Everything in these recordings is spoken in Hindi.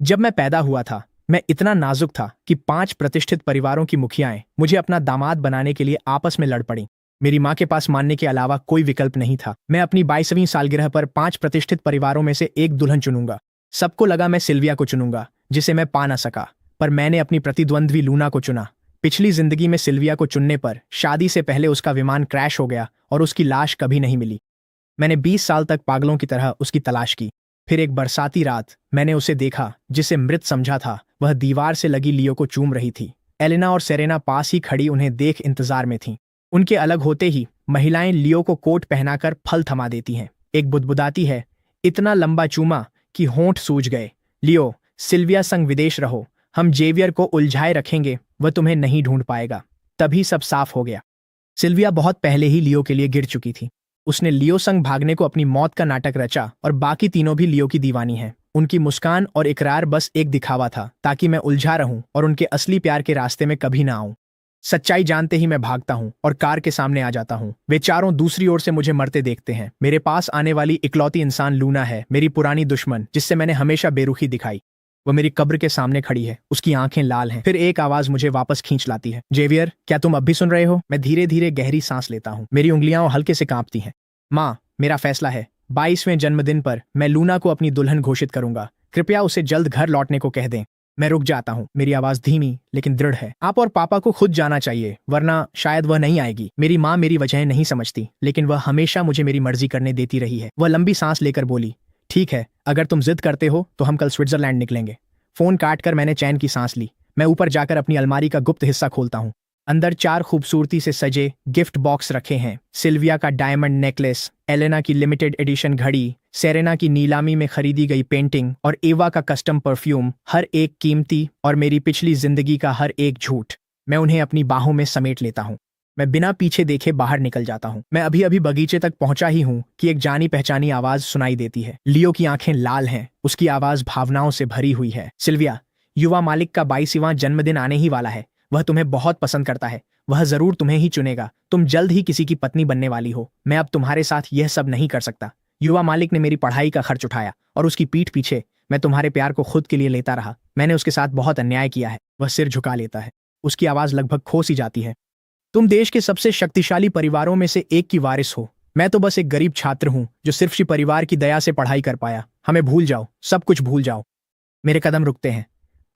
जब मैं पैदा हुआ था, मैं इतना नाजुक था कि 5 प्रतिष्ठित परिवारों की मुखियाएं मुझे अपना दामाद बनाने के लिए आपस में लड़ पड़ीं। मेरी माँ के पास मानने के अलावा कोई विकल्प नहीं था। मैं अपनी 22वीं सालगिरह पर 5 प्रतिष्ठित परिवारों में से एक दुल्हन चुनूंगा। सबको लगा मैं सिल्विया को चुनूंगा, जिसे मैं पा ना सका, पर मैंने अपनी प्रतिद्वंद्वी लूना को चुना। पिछली जिंदगी में सिल्विया को चुनने पर शादी से पहले उसका विमान क्रैश हो गया और उसकी लाश कभी नहीं मिली। मैंने 20 साल तक पागलों की तरह उसकी तलाश की। फिर एक बरसाती रात मैंने उसे देखा, जिसे मृत समझा था। वह दीवार से लगी लियो को चूम रही थी। एलेना और सेरेना पास ही खड़ी उन्हें देख इंतजार में थीं। उनके अलग होते ही महिलाएं लियो को कोट पहनाकर फल थमा देती हैं। एक बुदबुदाती है, इतना लंबा चूमा कि होंठ सूज गए। लियो, सिल्विया संग विदेश रहो, हम जेवियर को उलझाए रखेंगे, वह तुम्हें नहीं ढूंढ पाएगा। तभी सब साफ हो गया। सिल्विया बहुत पहले ही लियो के लिए गिर चुकी थी। उसने लियो संग भागने को अपनी मौत का नाटक रचा और बाकी तीनों भी लियो की दीवानी हैं। उनकी मुस्कान और इकरार बस एक दिखावा था, ताकि मैं उलझा रहूं और उनके असली प्यार के रास्ते में कभी ना आऊं। सच्चाई जानते ही मैं भागता हूं और कार के सामने आ जाता हूं। वे चारों दूसरी ओर से मुझे मरते देखते हैं। मेरे पास आने वाली इकलौती इंसान लूना है, मेरी पुरानी दुश्मन, जिससे मैंने हमेशा बेरुखी दिखाई। वह मेरी कब्र के सामने खड़ी है, उसकी आंखें लाल हैं। फिर एक आवाज मुझे वापस खींच लाती है, जेवियर, क्या तुम अब भी सुन रहे हो? मैं धीरे धीरे गहरी सांस लेता हूँ। मेरी उंगलियां हल्के से कांपती हैं। माँ, मेरा फैसला है। 22वें जन्मदिन पर मैं लूना को अपनी दुल्हन घोषित करूंगा। कृपया उसे जल्द घर लौटने को कह दें। मैं रुक जाता हूँ। मेरी आवाज धीमी लेकिन दृढ़ है। आप और पापा को खुद जाना चाहिए, वरना शायद वह नहीं आएगी। मेरी माँ मेरी वजह नहीं समझती, लेकिन वह हमेशा मुझे मेरी मर्जी करने देती रही है। वह लंबी सांस लेकर बोली, ठीक है, अगर तुम जिद करते हो तो हम कल स्विट्जरलैंड निकलेंगे। फोन काटकर मैंने चैन की सांस ली। मैं ऊपर जाकर अपनी अलमारी का गुप्त हिस्सा खोलता हूँ। अंदर 4 खूबसूरती से सजे गिफ्ट बॉक्स रखे हैं। सिल्विया का डायमंड नेकलेस, एलेना की लिमिटेड एडिशन घड़ी, सेरेना की नीलामी में खरीदी गई पेंटिंग और एवा का कस्टम परफ्यूम, हर एक कीमती, और मेरी पिछली जिंदगी का हर एक झूठ। मैं उन्हें अपनी बाहों में समेट लेता हूँ। मैं बिना पीछे देखे बाहर निकल जाता हूँ। मैं अभी अभी बगीचे तक पहुंचा ही हूँ कि एक जानी पहचानी आवाज सुनाई देती है। लियो की आंखें लाल हैं, उसकी आवाज भावनाओं से भरी हुई है। सिल्विया, युवा मालिक का 22वां जन्मदिन आने ही वाला है। वह तुम्हें बहुत पसंद करता है। वह जरूर तुम्हें ही चुनेगा। तुम जल्द ही किसी की पत्नी बनने वाली हो। मैं अब तुम्हारे साथ यह सब नहीं कर सकता। युवा मालिक ने मेरी पढ़ाई का खर्च उठाया और उसकी पीठ पीछे मैं तुम्हारे प्यार को खुद के लिए लेता रहा। मैंने उसके साथ बहुत अन्याय किया है। वह सिर झुका लेता है। उसकी आवाज लगभग खो सी जाती है। तुम देश के सबसे शक्तिशाली परिवारों में से एक की वारिस हो। मैं तो बस एक गरीब छात्र हूं, जो सिर्फ इसी परिवार की दया से पढ़ाई कर पाया। हमें भूल जाओ, सब कुछ भूल जाओ। मेरे कदम रुकते हैं।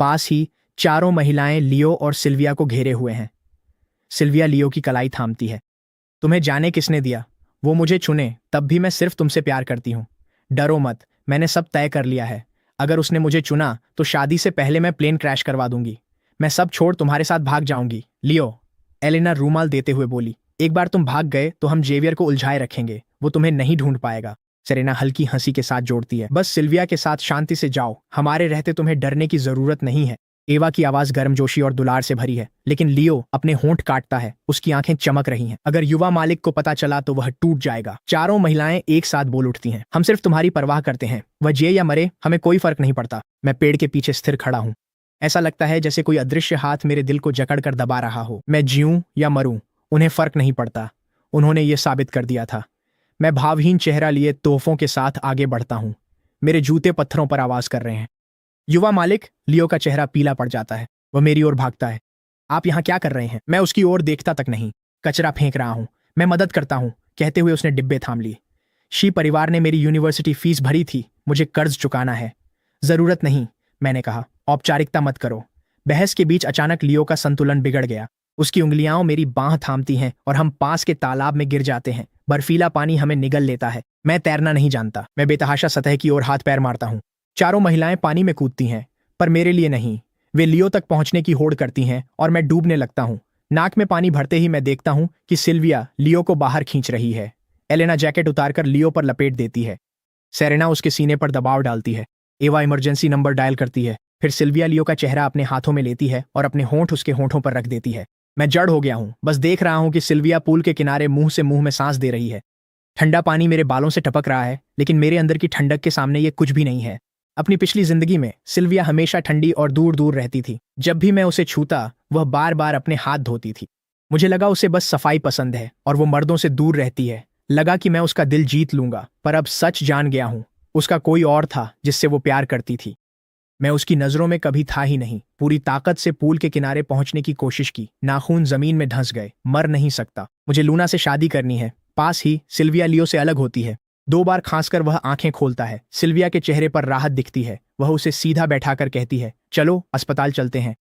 पास ही चारों महिलाएं लियो और सिल्विया को घेरे हुए हैं। सिल्विया लियो की कलाई थामती है। तुम्हें जाने किसने दिया? वो मुझे चुने, तब भी मैं सिर्फ तुमसे प्यार करती हूँ। डरो मत, मैंने सब तय कर लिया है। अगर उसने मुझे चुना तो शादी से पहले मैं प्लेन क्रैश करवा दूंगी। मैं सब छोड़ तुम्हारे साथ भाग जाऊंगी। लियो, एलेना रूमाल देते हुए बोली, एक बार तुम भाग गए तो हम जेवियर को उलझाए रखेंगे। वो तुम्हें नहीं ढूंढ पाएगा। सेरेना हल्की हंसी के साथ जोड़ती है, बस सिल्विया के साथ शांति से जाओ। हमारे रहते तुम्हें डरने की जरूरत नहीं है। एवा की आवाज गर्मजोशी और दुलार से भरी है, लेकिन लियो अपने होंठ काटता है। उसकी आंखें चमक रही हैं। अगर युवा मालिक को पता चला तो वह टूट जाएगा। चारों महिलाएं एक साथ बोल उठती हैं, हम सिर्फ तुम्हारी परवाह करते हैं। वह जिए या मरे, हमें कोई फर्क नहीं पड़ता। मैं पेड़ के पीछे स्थिर खड़ा हूं। ऐसा लगता है जैसे कोई अदृश्य हाथ मेरे दिल को जकड़ कर दबा रहा हो। मैं जीऊं या मरूं, उन्हें फर्क नहीं पड़ता। उन्होंने ये साबित कर दिया था। मैं भावहीन चेहरा लिए तोहफों के साथ आगे बढ़ता हूं। मेरे जूते पत्थरों पर आवाज कर रहे हैं। युवा मालिक, लियो का चेहरा पीला पड़ जाता है। वह मेरी ओर भागता है। आप यहाँ क्या कर रहे हैं? मैं उसकी ओर देखता तक नहीं। कचरा फेंक रहा हूँ। मैं मदद करता हूँ, कहते हुए उसने डिब्बे थाम लिए। शी परिवार ने मेरी यूनिवर्सिटी फीस भरी थी, मुझे कर्ज चुकाना है। जरूरत नहीं, मैंने कहा, औपचारिकता मत करो। बहस के बीच अचानक लियो का संतुलन बिगड़ गया। उसकी उंगलियां मेरी बांह थामती हैं और हम पास के तालाब में गिर जाते हैं। बर्फीला पानी हमें निगल लेता है। मैं तैरना नहीं जानता। मैं बेतहाशा सतह की ओर हाथ पैर मारता हूँ। चारों महिलाएं पानी में कूदती हैं, पर मेरे लिए नहीं। वे लियो तक पहुंचने की होड़ करती हैं और मैं डूबने लगता हूं। नाक में पानी भरते ही मैं देखता हूं कि सिल्विया लियो को बाहर खींच रही है। एलेना जैकेट उतारकर लियो पर लपेट देती है। सेरेना उसके सीने पर दबाव डालती है। एवा इमरजेंसी नंबर डायल करती है। फिर सिल्विया लियो का चेहरा अपने हाथों में लेती है और अपने होंठ उसके होंठों पर रख देती है। मैं जड़ हो गया हूं, बस देख रहा हूं कि सिल्विया पूल के किनारे मुंह से मुंह में सांस दे रही है। ठंडा पानी मेरे बालों से टपक रहा है, लेकिन मेरे अंदर की ठंडक के सामने ये कुछ भी नहीं है। अपनी पिछली जिंदगी में सिल्विया हमेशा ठंडी और दूर दूर रहती थी। जब भी मैं उसे छूता, वह बार बार अपने हाथ धोती थी। मुझे लगा उसे बस सफाई पसंद है और वो मर्दों से दूर रहती है। लगा कि मैं उसका दिल जीत लूंगा, पर अब सच जान गया हूं, उसका कोई और था जिससे वो प्यार करती थी। मैं उसकी नजरों में कभी था ही नहीं। पूरी ताकत से पूल के किनारे पहुंचने की कोशिश की, नाखून जमीन में धंस गए। मर नहीं सकता, मुझे लूना से शादी करनी है। पास ही सिल्विया लियो से अलग होती है। 2 बार खांसकर वह आंखें खोलता है। सिल्विया के चेहरे पर राहत दिखती है। वह उसे सीधा बैठाकर कहती है, चलो अस्पताल चलते हैं।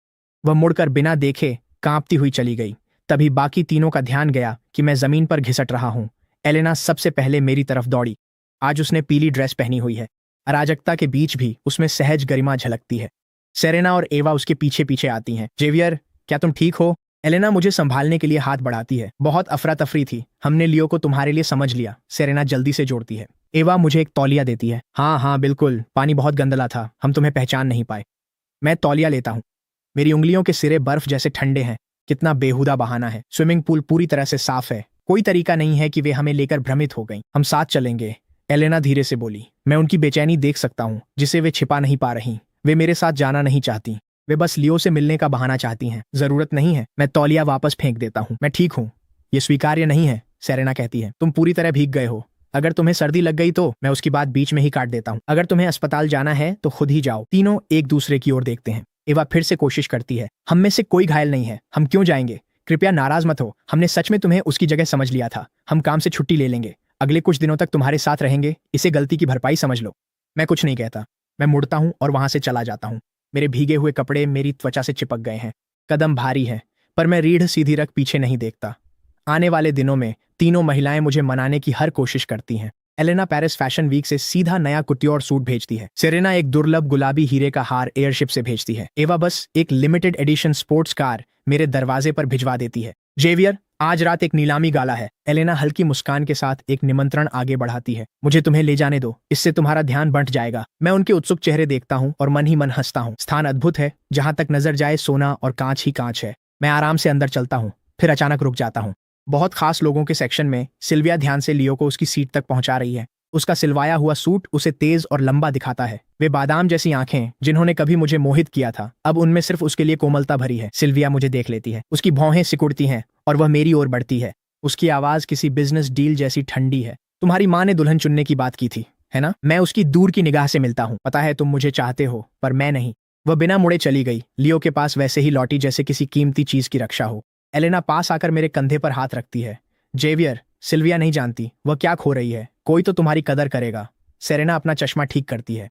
वह मुड़कर बिना देखे कांपती हुई चली गई। तभी बाकी तीनों का ध्यान गया कि मैं जमीन पर घिसट रहा हूं। एलेना सबसे पहले मेरी तरफ दौड़ी। आज उसने पीली ड्रेस पहनी हुई है। अराजकता के बीच भी उसमें सहज गरिमा झलकती है। सेरेना और एवा उसके पीछे पीछे आती हैं। जेवियर, क्या तुम ठीक हो? एलेना मुझे संभालने के लिए हाथ बढ़ाती है। बहुत अफरा तफरी थी, हमने लियो को तुम्हारे लिए समझ लिया। सेरेना जल्दी से जोड़ती है। एवा मुझे एक तौलिया देती है। हाँ हाँ बिल्कुल, पानी बहुत गंदला था, हम तुम्हें पहचान नहीं पाए। मैं तौलिया लेता हूँ। मेरी उंगलियों के सिरे बर्फ जैसे ठंडे हैं। कितना बेहुदा बहाना है। स्विमिंग पूल पूरी तरह से साफ है। कोई तरीका नहीं है कि वे हमें लेकर भ्रमित हो गईं। हम साथ चलेंगे, एलेना धीरे से बोली। मैं उनकी बेचैनी देख सकता हूँ, जिसे वे छिपा नहीं पा रही। वे मेरे साथ जाना नहीं चाहती। वे बस लियो से मिलने का बहाना चाहती हैं। जरूरत नहीं है। मैं तौलिया वापस फेंक देता हूँ। मैं ठीक हूँ। ये स्वीकार्य नहीं है, सेरेना कहती है। तुम पूरी तरह भीग गए हो। अगर तुम्हें सर्दी लग गई तो मैं उसकी बात बीच में ही काट देता हूँ। अगर तुम्हें अस्पताल जाना है तो खुद ही जाओ। तीनों एक दूसरे की ओर देखते हैं। एवा फिर से कोशिश करती है। हम में से कोई घायल नहीं है, हम क्यों जाएंगे? कृपया नाराज मत हो, हमने सच में तुम्हें उसकी जगह समझ लिया था। हम काम से छुट्टी ले लेंगे, अगले कुछ दिनों तक तुम्हारे साथ रहेंगे। इसे गलती की भरपाई समझ लो। मैं कुछ नहीं कहता। मैं मुड़ता हूँ और वहां से चला जाता हूँ। मेरे भीगे हुए कपड़े मेरी त्वचा से चिपक गए हैं। कदम भारी है, पर मैं रीढ़ सीधी रख पीछे नहीं देखता। आने वाले दिनों में तीनों महिलाएं मुझे मनाने की हर कोशिश करती हैं। एलेना पेरिस फैशन वीक से सीधा नया कुटियोर सूट भेजती है। सेरेना एक दुर्लभ गुलाबी हीरे का हार एयरशिप से भेजती है। एवा बस एक लिमिटेड एडिशन स्पोर्ट्स कार मेरे दरवाजे पर भिजवा देती है। जेवियर, आज रात एक नीलामी गाला है। एलेना हल्की मुस्कान के साथ एक निमंत्रण आगे बढ़ाती है। मुझे तुम्हें ले जाने दो, इससे तुम्हारा ध्यान बंट जाएगा। मैं उनके उत्सुक चेहरे देखता हूँ और मन ही मन हंसता हूँ। स्थान अद्भुत है, जहां तक नजर जाए सोना और कांच ही कांच है। मैं आराम से अंदर चलता हूँ, फिर अचानक रुक जाता हूँ। बहुत खास लोगों के सेक्शन में सिल्विया ध्यान से लियो को उसकी सीट तक पहुंचा रही है। उसका सिलवाया हुआ सूट उसे तेज और लंबा दिखाता है। वे बादाम जैसी आंखें, जिन्होंने कभी मुझे मोहित किया था, अब उनमें सिर्फ उसके लिए कोमलता भरी है। सिल्विया मुझे देख लेती है। उसकी भौहें सिकुड़ती हैं और वह मेरी ओर बढ़ती है। उसकी आवाज किसी बिजनेस डील जैसी ठंडी है। तुम्हारी माँ ने दुल्हन चुनने की बात की थी, है ना? मैं उसकी दूर की निगाह से मिलता हूँ। पता है तुम मुझे चाहते हो, पर मैं नहीं। वह बिना मुड़े चली गई, लियो के पास वैसे ही लौटी जैसे किसी कीमती चीज की रक्षा हो। एलेना पास आकर मेरे कंधे पर हाथ रखती है। जेवियर, सिल्विया नहीं जानती वह क्या खो रही है। कोई तो तुम्हारी कदर करेगा। सेरेना अपना चश्मा ठीक करती है।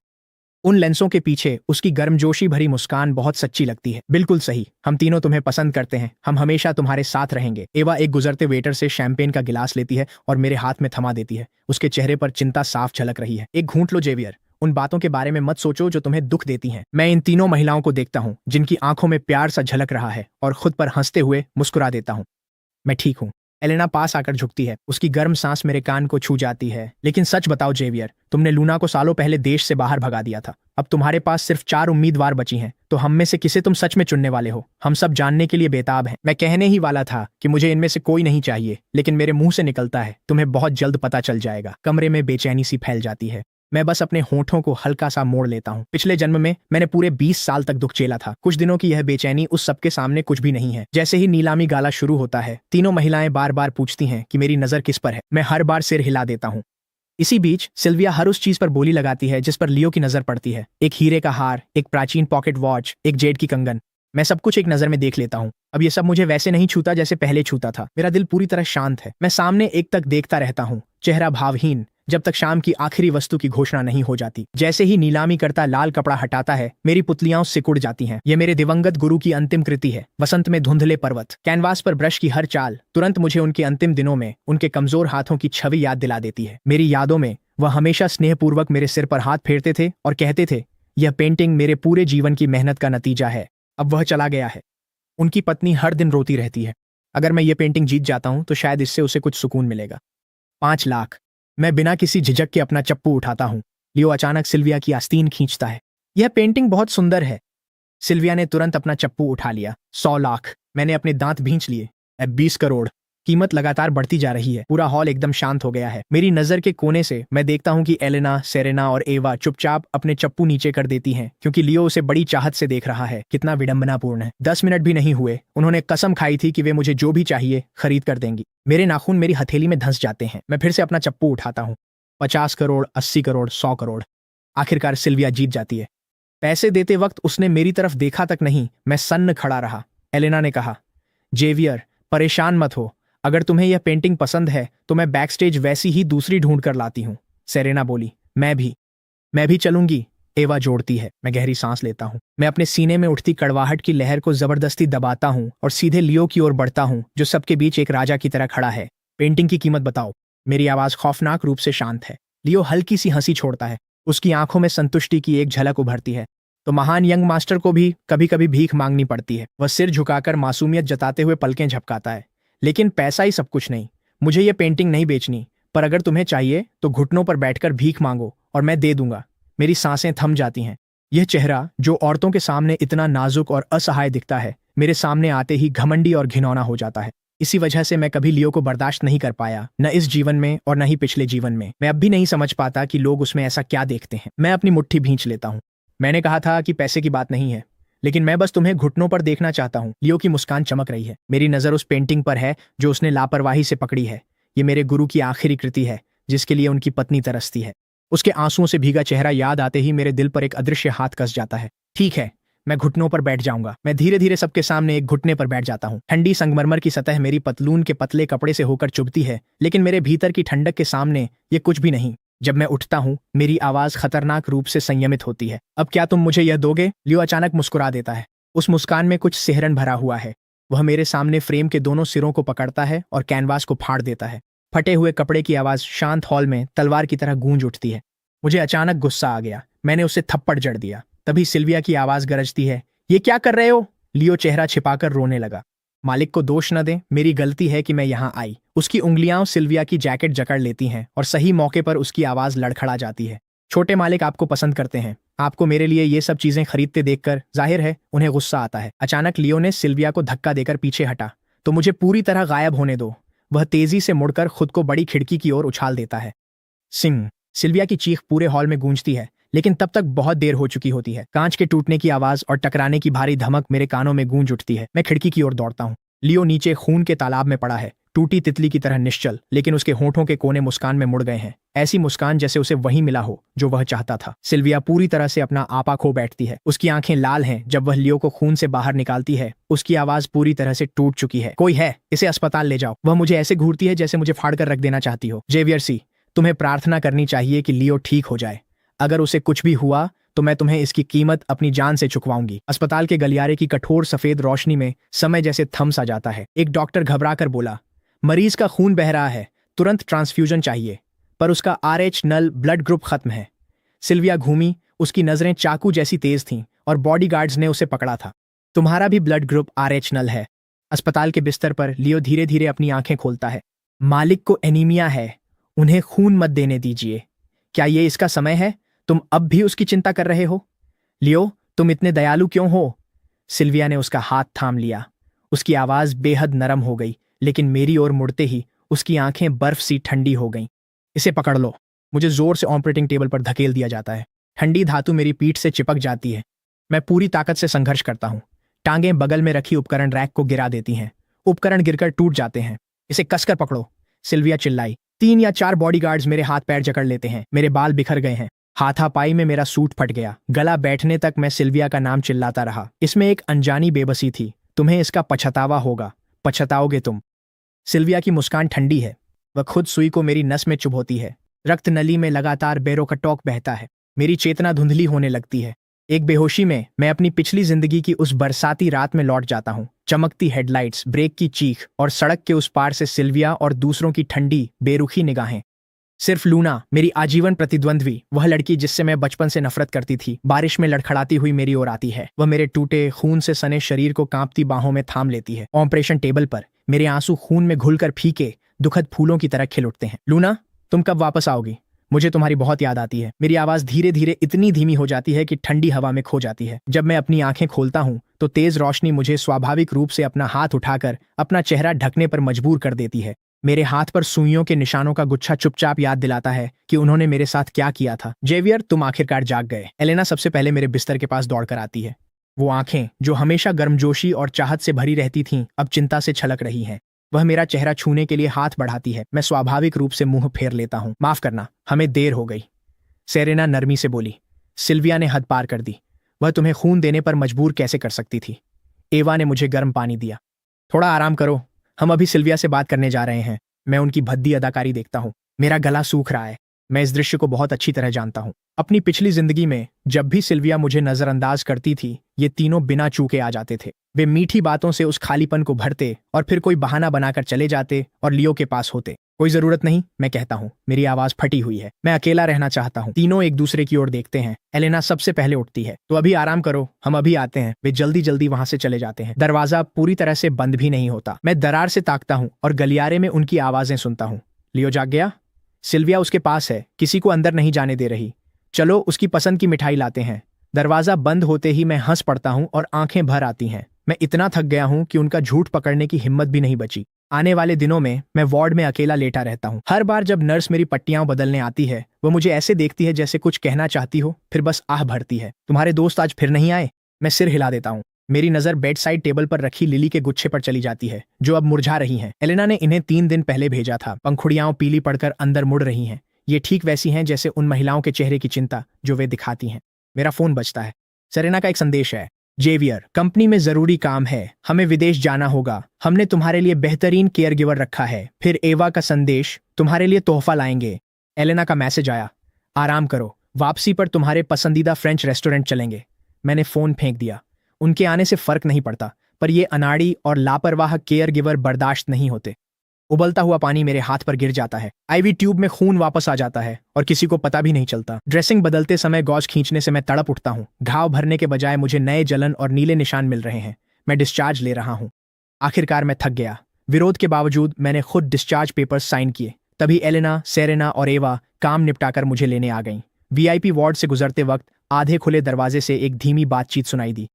उन लेंसों के पीछे उसकी गर्मजोशी भरी मुस्कान बहुत सच्ची लगती है। बिल्कुल सही, हम तीनों तुम्हें पसंद करते हैं। हम हमेशा तुम्हारे साथ रहेंगे। एवा एक गुजरते वेटर से शैंपेन का गिलास लेती है और मेरे हाथ में थमा देती है। उसके चेहरे पर चिंता साफ झलक रही है। एक घूंट लो जेवियर, उन बातों के बारे में मत सोचो जो तुम्हें दुख देती हैं। मैं इन तीनों महिलाओं को देखता हूँ, जिनकी आंखों में प्यार सा झलक रहा है, और खुद पर हंसते हुए मुस्कुरा देता हूँ। मैं ठीक हूँ। एलेना पास आकर झुकती है। उसकी गर्म सांस मेरे कान को छू जाती है। लेकिन सच बताओ जेवियर, तुमने लूना को सालों पहले देश से बाहर भगा दिया था। अब तुम्हारे पास सिर्फ 4 उम्मीदवार बची हैं। तो हम में से किसे तुम सच में चुनने वाले हो? हम सब जानने के लिए बेताब हैं। मैं कहने ही वाला था कि मुझे इनमें से कोई नहीं चाहिए, लेकिन मेरे मुंह से निकलता है, तुम्हें बहुत जल्द पता चल जाएगा। कमरे में बेचैनी सी फैल जाती है। मैं बस अपने होठों को हल्का सा मोड़ लेता हूँ। पिछले जन्म में मैंने पूरे 20 साल तक दुख झेला था। कुछ दिनों की यह बेचैनी उस सबके सामने कुछ भी नहीं है। जैसे ही नीलामी गाला शुरू होता है, तीनों महिलाएं बार बार पूछती हैं कि मेरी नजर किस पर है। मैं हर बार सिर हिला देता हूँ। इसी बीच सिल्विया हर उस चीज पर बोली लगाती है जिस पर लियो की नजर पड़ती है। एक हीरे का हार, एक प्राचीन पॉकेट वॉच, एक जेड की कंगन। मैं सब कुछ एक नजर में देख लेता हूँ। अब ये सब मुझे वैसे नहीं छूता जैसे पहले छूता था। मेरा दिल पूरी तरह शांत है। मैं सामने एक तक देखता रहता हूँ, चेहरा भावहीन, जब तक शाम की आखिरी वस्तु की घोषणा नहीं हो जाती। जैसे ही नीलामी करता लाल कपड़ा हटाता है, मेरी पुतलियां सिकुड़ जाती हैं। ये मेरे दिवंगत गुरु की अंतिम कृति है। वसंत में धुंधले पर्वत, कैनवास पर ब्रश की हर चाल तुरंत मुझे उनके अंतिम दिनों में उनके कमजोर हाथों की छवि याद दिला देती है। मेरी यादों में वह हमेशा स्नेहपूर्वक मेरे सिर पर हाथ फेरते थे और कहते थे, यह पेंटिंग मेरे पूरे जीवन की मेहनत का नतीजा है। अब वह चला गया है। उनकी पत्नी हर दिन रोती रहती है। अगर मैं ये पेंटिंग जीत जाता हूं तो शायद इससे उसे कुछ सुकून मिलेगा। 5 लाख। मैं बिना किसी झिझक के अपना चप्पू उठाता हूं। लियो अचानक सिल्विया की आस्तीन खींचता है। यह पेंटिंग बहुत सुंदर है। सिल्विया ने तुरंत अपना चप्पू उठा लिया। 100 लाख। मैंने अपने दांत भींच लिए। अब 20 करोड़। कीमत लगातार बढ़ती जा रही है। पूरा हॉल एकदम शांत हो गया है। मेरी नजर के कोने से मैं देखता हूं कि एलेना, सेरेना और एवा चुपचाप अपने चप्पू नीचे कर देती हैं, क्योंकि लियो उसे बड़ी चाहत से देख रहा है। कितना विडंबनापूर्ण है। 10 मिनट भी नहीं हुए, उन्होंने कसम खाई थी कि वे मुझे जो भी चाहिए खरीद कर देंगी। मेरे नाखून मेरी हथेली में धंस जाते हैं। मैं फिर से अपना चप्पू उठाता हूँ। 50 करोड़, 80 करोड़, 100 करोड़। आखिरकार सिल्विया जीत जाती है। पैसे देते वक्त उसने मेरी तरफ देखा तक नहीं, मैं सन्न खड़ा रहा। एलेना ने कहा, जेवियर परेशान मत हो, अगर तुम्हें यह पेंटिंग पसंद है तो मैं बैकस्टेज वैसी ही दूसरी ढूंढ कर लाती हूँ। सेरेना बोली, मैं भी चलूंगी। एवा जोड़ती है। मैं गहरी सांस लेता हूँ। मैं अपने सीने में उठती कड़वाहट की लहर को जबरदस्ती दबाता हूँ और सीधे लियो की ओर बढ़ता हूँ, जो सबके बीच एक राजा की तरह खड़ा है। पेंटिंग की कीमत बताओ। मेरी आवाज खौफनाक रूप से शांत है। लियो हल्की सी हंसी छोड़ता है। उसकी आंखों में संतुष्टि की एक झलक उभरती है। तो महान यंग मास्टर को भी कभी कभी भीख मांगनी पड़ती है। वह सिर झुकाकर मासूमियत जताते हुए पलकें झपकाता है। लेकिन पैसा ही सब कुछ नहीं। मुझे ये पेंटिंग नहीं बेचनी, पर अगर तुम्हें चाहिए तो घुटनों पर बैठकर भीख मांगो और मैं दे दूंगा। मेरी सांसें थम जाती हैं। यह चेहरा जो औरतों के सामने इतना नाजुक और असहाय दिखता है, मेरे सामने आते ही घमंडी और घिनौना हो जाता है। इसी वजह से मैं कभी लियो को बर्दाश्त नहीं कर पाया, न इस जीवन में और न ही पिछले जीवन में। मैं अब भी नहीं समझ पाता कि लोग उसमें ऐसा क्या देखते हैं। मैं अपनी मुट्ठी भींच लेता हूँ। मैंने कहा था कि पैसे की बात नहीं है, लेकिन मैं बस तुम्हें घुटनों पर देखना चाहता हूँ। लियो की मुस्कान चमक रही है। मेरी नजर उस पेंटिंग पर है जो उसने लापरवाही से पकड़ी है। ये मेरे गुरु की आखिरी कृति है, जिसके लिए उनकी पत्नी तरसती है। उसके आंसुओं से भीगा चेहरा याद आते ही मेरे दिल पर एक अदृश्य हाथ कस जाता है। ठीक है, मैं घुटनों पर बैठ जाऊंगा। मैं धीरे धीरे सबके सामने एक घुटने पर बैठ जाता हूँ। ठंडी संगमरमर की सतह मेरी पतलून के पतले कपड़े से होकर चुभती है, लेकिन मेरे भीतर की ठंडक के सामने ये कुछ भी नहीं। जब मैं उठता हूँ, मेरी आवाज खतरनाक रूप से संयमित होती है। अब क्या तुम मुझे यह दोगे? लियो अचानक मुस्कुरा देता है। उस मुस्कान में कुछ सिहरन भरा हुआ है। वह मेरे सामने फ्रेम के दोनों सिरों को पकड़ता है और कैनवास को फाड़ देता है। फटे हुए कपड़े की आवाज शांत हॉल में तलवार की तरह गूंज उठती है। मुझे अचानक गुस्सा आ गया। मैंने उसे थप्पड़ जड़ दिया। तभी सिल्विया की आवाज गरजती है, ये क्या कर रहे हो? लियो चेहरा छिपाकर रोने लगा। मालिक को दोष न दे, मेरी गलती है कि मैं यहाँ आई। उसकी उंगलियां सिल्विया की जैकेट जकड़ लेती हैं और सही मौके पर उसकी आवाज लड़खड़ा जाती है। छोटे मालिक आपको पसंद करते हैं। आपको मेरे लिए ये सब चीजें खरीदते देखकर जाहिर है उन्हें गुस्सा आता है। अचानक लियो ने सिल्विया को धक्का देकर पीछे हटा। तो मुझे पूरी तरह गायब होने दो। वह तेजी से मुड़कर खुद को बड़ी खिड़की की ओर उछाल देता है। सिंह! सिल्विया की चीख पूरे हॉल में गूंजती है, लेकिन तब तक बहुत देर हो चुकी होती है। कांच के टूटने की आवाज और टकराने की भारी धमक मेरे कानों में गूंज उठती है। मैं खिड़की की ओर दौड़ता हूँ। लियो नीचे खून के तालाब में पड़ा है, टूटी तितली की तरह निश्चल, लेकिन उसके होठों के कोने मुस्कान में मुड़ गए हैं। ऐसी मुस्कान जैसे उसे वही मिला हो जो वह चाहता था। सिल्विया पूरी तरह से अपना आपा खो बैठती है। उसकी आंखें लाल हैं जब वह लियो को खून से बाहर निकालती है। उसकी आवाज पूरी तरह से टूट चुकी है। कोई है, इसे अस्पताल ले जाओ। वह मुझे ऐसे घूरती है जैसे मुझे फाड़कर रख देना चाहती हो। जेवियर सी, तुम्हें प्रार्थना करनी चाहिए कि लियो ठीक हो जाए। अगर उसे कुछ भी हुआ तो मैं तुम्हें इसकी कीमत अपनी जान से चुकवाऊंगी। अस्पताल के गलियारे की कठोर सफेद रोशनी में समय जैसे थम सा जाता है। एक डॉक्टर घबराकर बोला, मरीज का खून बह रहा है, तुरंत ट्रांसफ्यूजन चाहिए। पर उसका RH नल ब्लड ग्रुप खत्म है। सिल्विया घूमी, उसकी नजरें चाकू जैसी तेज थीं और बॉडीगार्ड्स ने उसे पकड़ा था। तुम्हारा भी ब्लड ग्रुप RH नल है। अस्पताल के बिस्तर पर लियो धीरे धीरे अपनी आंखें खोलता है। मालिक को एनीमिया है, उन्हें खून मत देने दीजिए। क्या ये इसका समय है? तुम अब भी उसकी चिंता कर रहे हो? लियो, तुम इतने दयालु क्यों हो? सिल्विया ने उसका हाथ थाम लिया। उसकी आवाज बेहद नरम हो गई, लेकिन मेरी ओर मुड़ते ही उसकी आंखें बर्फ सी ठंडी हो गईं। इसे पकड़ लो। मुझे जोर से ऑपरेटिंग टेबल पर धकेल दिया जाता है। ठंडी धातु मेरी पीठ से चिपक जाती है। मैं पूरी ताकत से संघर्ष करता हूँ। टांगें बगल में रखी उपकरण रैक को गिरा देती हैं। उपकरण गिरकर टूट जाते हैं। इसे कसकर पकड़ो, सिल्विया चिल्लाई। 3 या 4 बॉडीगार्ड्स मेरे हाथ पैर जकड़ लेते हैं। मेरे बाल बिखर गए हैं। हाथापाई में मेरा सूट फट गया। गला बैठने तक मैं सिल्विया का नाम चिल्लाता रहा। इसमें एक अनजानी बेबसी थी। तुम्हें इसका पछतावा होगा, पछताओगे तुम। सिल्विया की मुस्कान ठंडी है। वह खुद सुई को मेरी नस में चुभोती है। रक्त नली में लगातार बेरोकटोक बहता है। मेरी चेतना धुंधली होने लगती है। एक बेहोशी में मैं अपनी पिछली जिंदगी की उस बरसाती रात में लौट जाता हूँ। चमकती हेडलाइट्स, ब्रेक की चीख और सड़क के उस पार से सिल्विया और दूसरों की ठंडी बेरुखी निगाहें। सिर्फ लूना, मेरी आजीवन प्रतिद्वंद्वी, वह लड़की जिससे मैं बचपन से नफरत करती थी, बारिश में लड़खड़ाती हुई मेरी ओर आती है। वह मेरे टूटे खून से सने शरीर को कांपती बाहों में थाम लेती है। ऑपरेशन टेबल पर मेरे आंसू खून में घुलकर फीके दुखद फूलों की तरह खिल उठते हैं। लूना, तुम कब वापस आओगी? मुझे तुम्हारी बहुत याद आती है। मेरी आवाज धीरे धीरे इतनी धीमी हो जाती है कि ठंडी हवा में खो जाती है। जब मैं अपनी आंखें खोलता हूँ तो तेज रोशनी मुझे स्वाभाविक रूप से अपना हाथ उठाकर अपना चेहरा ढकने पर मजबूर कर देती है। मेरे हाथ पर सुइयों के निशानों का गुच्छा चुपचाप याद दिलाता है कि उन्होंने मेरे साथ क्या किया था। जेवियर, तुम आखिरकार जाग गए। एलेना सबसे पहले मेरे बिस्तर के पास दौड़कर आती है। वो आंखें जो हमेशा गर्मजोशी और चाहत से भरी रहती थीं, अब चिंता से छलक रही हैं। वह मेरा चेहरा छूने के लिए हाथ बढ़ाती है। मैं स्वाभाविक रूप से मुंह फेर लेता हूँ। माफ करना, हमें देर हो गई, सेरेना नरमी से बोली। सिल्विया ने हद पार कर दी। वह तुम्हें खून देने पर मजबूर कैसे कर सकती थी? एवा ने मुझे गर्म पानी दिया। थोड़ा आराम करो, हम अभी सिल्विया से बात करने जा रहे हैं। मैं उनकी भद्दी अदाकारी देखता हूँ। मेरा गला सूख रहा है। मैं इस दृश्य को बहुत अच्छी तरह जानता हूँ। अपनी पिछली जिंदगी में जब भी सिल्विया मुझे नजरअंदाज करती थी, ये तीनों बिना चूके आ जाते थे। वे मीठी बातों से उस खालीपन को भरते और फिर कोई बहाना बनाकर चले जाते और लियो के पास होते। कोई जरूरत नहीं, मैं कहता हूँ। मेरी आवाज फटी हुई है। मैं अकेला रहना चाहता हूँ। तीनों एक दूसरे की ओर देखते हैं। एलेना सबसे पहले उठती है। तो अभी आराम करो, हम अभी आते हैं। वे जल्दी जल्दी वहां से चले जाते हैं। दरवाजा पूरी तरह से बंद भी नहीं होता। मैं दरार से ताकता हूँ और गलियारे में उनकी आवाजें सुनता हूँ। लियो जाग गया? सिल्विया उसके पास है, किसी को अंदर नहीं जाने दे रही। चलो उसकी पसंद की मिठाई लाते हैं। दरवाजा बंद होते ही मैं हंस पड़ता हूँ और आंखें भर आती हैं। मैं इतना थक गया हूँ कि उनका झूठ पकड़ने की हिम्मत भी नहीं बची। आने वाले दिनों में मैं वार्ड में अकेला लेटा रहता हूँ। हर बार जब नर्स मेरी पट्टियां बदलने आती है, वो मुझे ऐसे देखती है जैसे कुछ कहना चाहती हो, फिर बस आह भरती है। तुम्हारे दोस्त आज फिर नहीं आए? मैं सिर हिला देता हूँ। मेरी नजर बेड साइड टेबल पर रखी लिली के गुच्छे पर चली जाती है, जो अब मुरझा रही हैं। एलेना ने इन्हें 3 दिन पहले भेजा था। पंखुड़ियां पीली पड़कर अंदर मुड़ रही हैं। ये ठीक वैसी हैं जैसे उन महिलाओं के चेहरे की चिंता जो वे दिखाती हैं। मेरा फोन बजता है। सेरेना का एक संदेश है। जेवियर, कंपनी में जरूरी काम है, हमें विदेश जाना होगा। हमने तुम्हारे लिए बेहतरीन केयर गिवर रखा है। फिर एवा का संदेश, तुम्हारे लिए तोहफा लाएंगे। एलेना का मैसेज आया, आराम करो, वापसी पर तुम्हारे पसंदीदा फ्रेंच रेस्टोरेंट चलेंगे। मैंने फोन फेंक दिया। उनके आने से फर्क नहीं पड़ता, पर ये अनाड़ी और लापरवाह केयर गिवर बर्दाश्त नहीं होते। उबलता हुआ पानी मेरे हाथ पर गिर जाता है। आईवी ट्यूब में खून वापस आ जाता है और किसी को पता भी नहीं चलता। ड्रेसिंग बदलते समय गॉज खींचने से मैं तड़प उठता हूँ। घाव भरने के बजाय मुझे नए जलन और नीले निशान मिल रहे हैं। मैं डिस्चार्ज ले रहा हूँ। आखिरकार मैं थक गया। विरोध के बावजूद मैंने खुद डिस्चार्ज पेपर्स साइन किए। तभी एलेना, सेरेना और एवा काम निपटाकर मुझे लेने आ गईं। वीआईपी वार्ड से गुजरते वक्त आधे खुले दरवाजे से एक धीमी बातचीत सुनाई दी।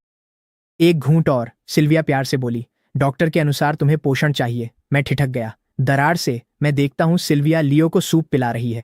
एक घूंट और, सिल्विया प्यार से बोली। डॉक्टर के अनुसार तुम्हें पोषण चाहिए। मैं ठिठक गया। दरार से मैं देखता हूँ सिल्विया लियो को सूप पिला रही है।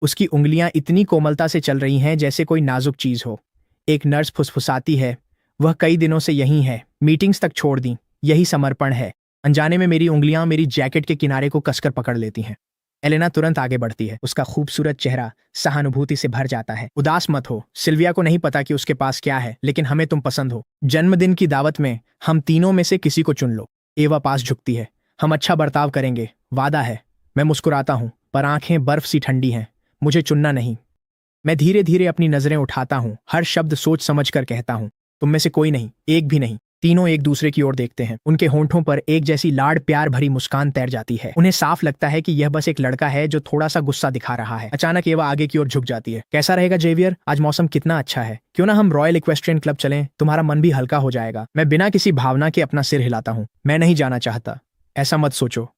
उसकी उंगलियां इतनी कोमलता से चल रही हैं जैसे कोई नाजुक चीज हो। एक नर्स फुसफुसाती है, वह कई दिनों से यहीं है, मीटिंग्स तक छोड़ दी, यही समर्पण है। अनजाने में मेरी उंगलियां मेरी जैकेट के किनारे को कसकर पकड़ लेती हैं। एलेना तुरंत आगे बढ़ती है। उसका खूबसूरत चेहरा सहानुभूति से भर जाता है। उदास मत हो, सिल्विया को नहीं पता कि उसके पास क्या है, लेकिन हमें तुम पसंद हो। जन्मदिन की दावत में हम तीनों में से किसी को चुन लो। एवा पास झुकती है। हम अच्छा बर्ताव करेंगे, वादा है। मैं मुस्कुराता हूं, पर आंखें बर्फ सी ठंडी हैं। मुझे चुनना नहीं। मैं धीरे धीरे अपनी नजरें उठाता हूं, हर शब्द सोच समझ कर कहता हूं। तुम में से कोई नहीं, एक भी नहीं। तीनों एक दूसरे की ओर देखते हैं। उनके होंठों पर एक जैसी लाड प्यार भरी मुस्कान तैर जाती है। उन्हें साफ लगता है कि यह बस एक लड़का है जो थोड़ा सा गुस्सा दिखा रहा है। अचानक एवा आगे की ओर झुक जाती है। कैसा रहेगा जेवियर? आज मौसम कितना अच्छा है, क्यों ना हम रॉयल इक्वेस्ट्रियन क्लब चलें? तुम्हारा मन भी हल्का हो जाएगा। मैं बिना किसी भावना के अपना सिर हिलाता हूँ। मैं नहीं जाना चाहता। ऐसा मत सोचो,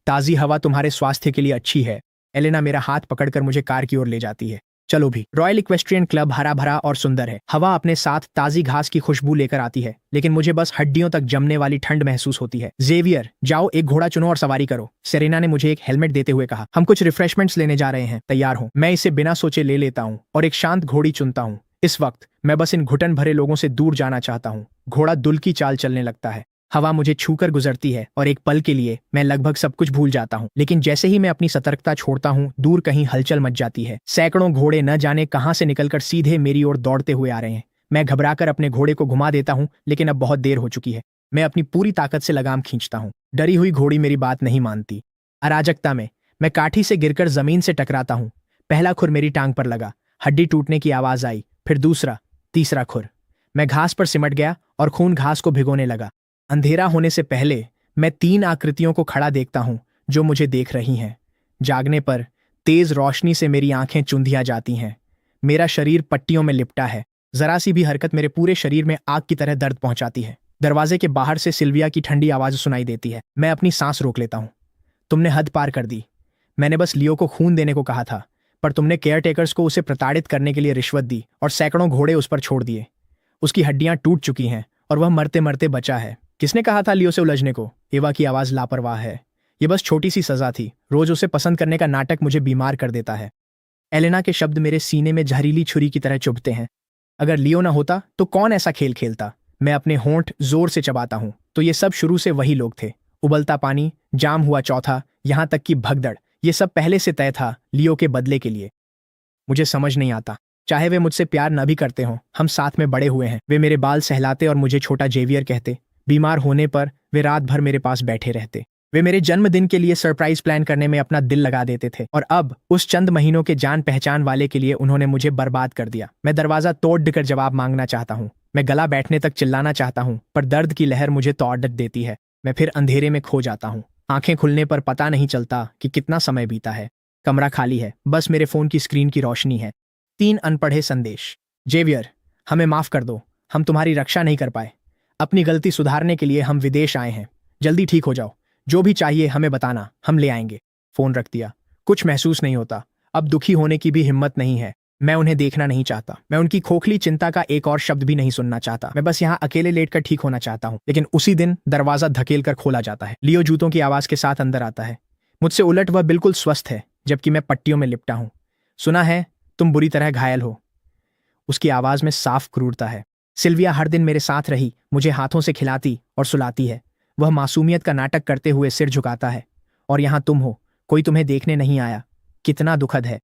ताजी हवा तुम्हारे स्वास्थ्य के लिए अच्छी है। एलेना मेरा हाथ पकड़कर मुझे कार की ओर ले जाती है। चलो भी। रॉयल इक्वेस्ट्रियन क्लब हरा भरा और सुंदर है। हवा अपने साथ ताजी घास की खुशबू लेकर आती है, लेकिन मुझे बस हड्डियों तक जमने वाली ठंड महसूस होती है। जेवियर, जाओ एक घोड़ा चुनो और सवारी करो। सेरेना ने मुझे एक हेलमेट देते हुए कहा। हम कुछ रिफ्रेशमेंट्स लेने जा रहे हैं, तैयार हो? मैं इसे बिना सोचे ले लेता हूँ और एक शांत घोड़ी चुनता हूँ। इस वक्त मैं बस इन घुटन भरे लोगों से दूर जाना चाहता हूँ। घोड़ा दुल की चाल चलने लगता है। हवा मुझे छूकर गुजरती है और एक पल के लिए मैं लगभग सब कुछ भूल जाता हूँ। लेकिन जैसे ही मैं अपनी सतर्कता छोड़ता हूँ, दूर कहीं हलचल मच जाती है। सैकड़ों घोड़े न जाने कहां से निकलकर सीधे मेरी ओर दौड़ते हुए आ रहे हैं। मैं घबराकर अपने घोड़े को घुमा देता हूँ, लेकिन अब बहुत देर हो चुकी है। मैं अपनी पूरी ताकत से लगाम खींचता हूँ। डरी हुई घोड़ी मेरी बात नहीं मानती। अराजकता में मैं काठी से गिरकर जमीन से टकराता हूँ। पहला खुर मेरी टांग पर लगा, हड्डी टूटने की आवाज आई। फिर दूसरा, तीसरा खुर। मैं घास पर सिमट गया और खून घास को भिगोने लगा। अंधेरा होने से पहले मैं 3 आकृतियों को खड़ा देखता हूं जो मुझे देख रही हैं। जागने पर तेज रोशनी से मेरी आंखें चुंधिया जाती हैं। मेरा शरीर पट्टियों में लिपटा है। जरा सी भी हरकत मेरे पूरे शरीर में आग की तरह दर्द पहुंचाती है। दरवाजे के बाहर से सिल्विया की ठंडी आवाज सुनाई देती है। मैं अपनी सांस रोक लेता हूं। तुमने हद पार कर दी। मैंने बस लियो को खून देने को कहा था, पर तुमने केयरटेकर्स को उसे प्रताड़ित करने के लिए रिश्वत दी और सैकड़ों घोड़े उस पर छोड़ दिए। उसकी हड्डियां टूट चुकी हैं और वह मरते मरते बचा है। किसने कहा था लियो से उलझने को? एवा की आवाज लापरवाह है। ये बस छोटी सी सजा थी। रोज उसे पसंद करने का नाटक मुझे बीमार कर देता है। एलेना के शब्द मेरे सीने में जहरीली छुरी की तरह चुभते हैं। अगर लियो ना होता तो कौन ऐसा खेल खेलता? मैं अपने होंठ जोर से चबाता हूं। तो ये सब शुरू से वही लोग थे। उबलता पानी, जाम हुआ चौथा, यहां तक कि भगदड़, ये सब पहले से तय था लियो के बदले के लिए। मुझे समझ नहीं आता चाहे वे मुझसे प्यार न भी करते हों, हम साथ में बड़े हुए हैं। वे मेरे बाल सहलाते और मुझे छोटा जेवियर कहते। बीमार होने पर वे रात भर मेरे पास बैठे रहते। वे मेरे जन्मदिन के लिए सरप्राइज प्लान करने में अपना दिल लगा देते थे, और अब उस चंद महीनों के जान पहचान वाले के लिए उन्होंने मुझे बर्बाद कर दिया। मैं दरवाजा तोड़ कर जवाब मांगना चाहता हूँ, मैं गला बैठने तक चिल्लाना चाहता हूँ, पर दर्द की लहर मुझे तोड़ देती है। मैं फिर अंधेरे में खो जाता हूँ। आंखें खुलने पर पता नहीं चलता कि कितना समय बीता है। कमरा खाली है, बस मेरे फोन की स्क्रीन की रोशनी है। 3 अनपढ़े संदेश। जेवियर, हमें माफ कर दो, हम तुम्हारी रक्षा नहीं कर पाए। अपनी गलती सुधारने के लिए हम विदेश आए हैं। जल्दी ठीक हो जाओ, जो भी चाहिए हमें बताना, हम ले आएंगे। फोन रख दिया। कुछ महसूस नहीं होता, अब दुखी होने की भी हिम्मत नहीं है। मैं उन्हें देखना नहीं चाहता, मैं उनकी खोखली चिंता का एक और शब्द भी नहीं सुनना चाहता। मैं बस यहाँ अकेले लेटकर ठीक होना चाहता हूँ। लेकिन उसी दिन दरवाजा धकेल कर खोला जाता है। लियो जूतों की आवाज के साथ अंदर आता है। मुझसे उलट वह बिल्कुल स्वस्थ है, जबकि मैं पट्टियों में लिपटा हूँ। सुना है तुम बुरी तरह घायल हो। उसकी आवाज में साफ क्रूरता है। सिल्विया हर दिन मेरे साथ रही, मुझे हाथों से खिलाती और सुलाती है। वह मासूमियत का नाटक करते हुए सिर झुकाता है। और यहाँ तुम हो, कोई तुम्हें देखने नहीं आया। कितना दुखद है।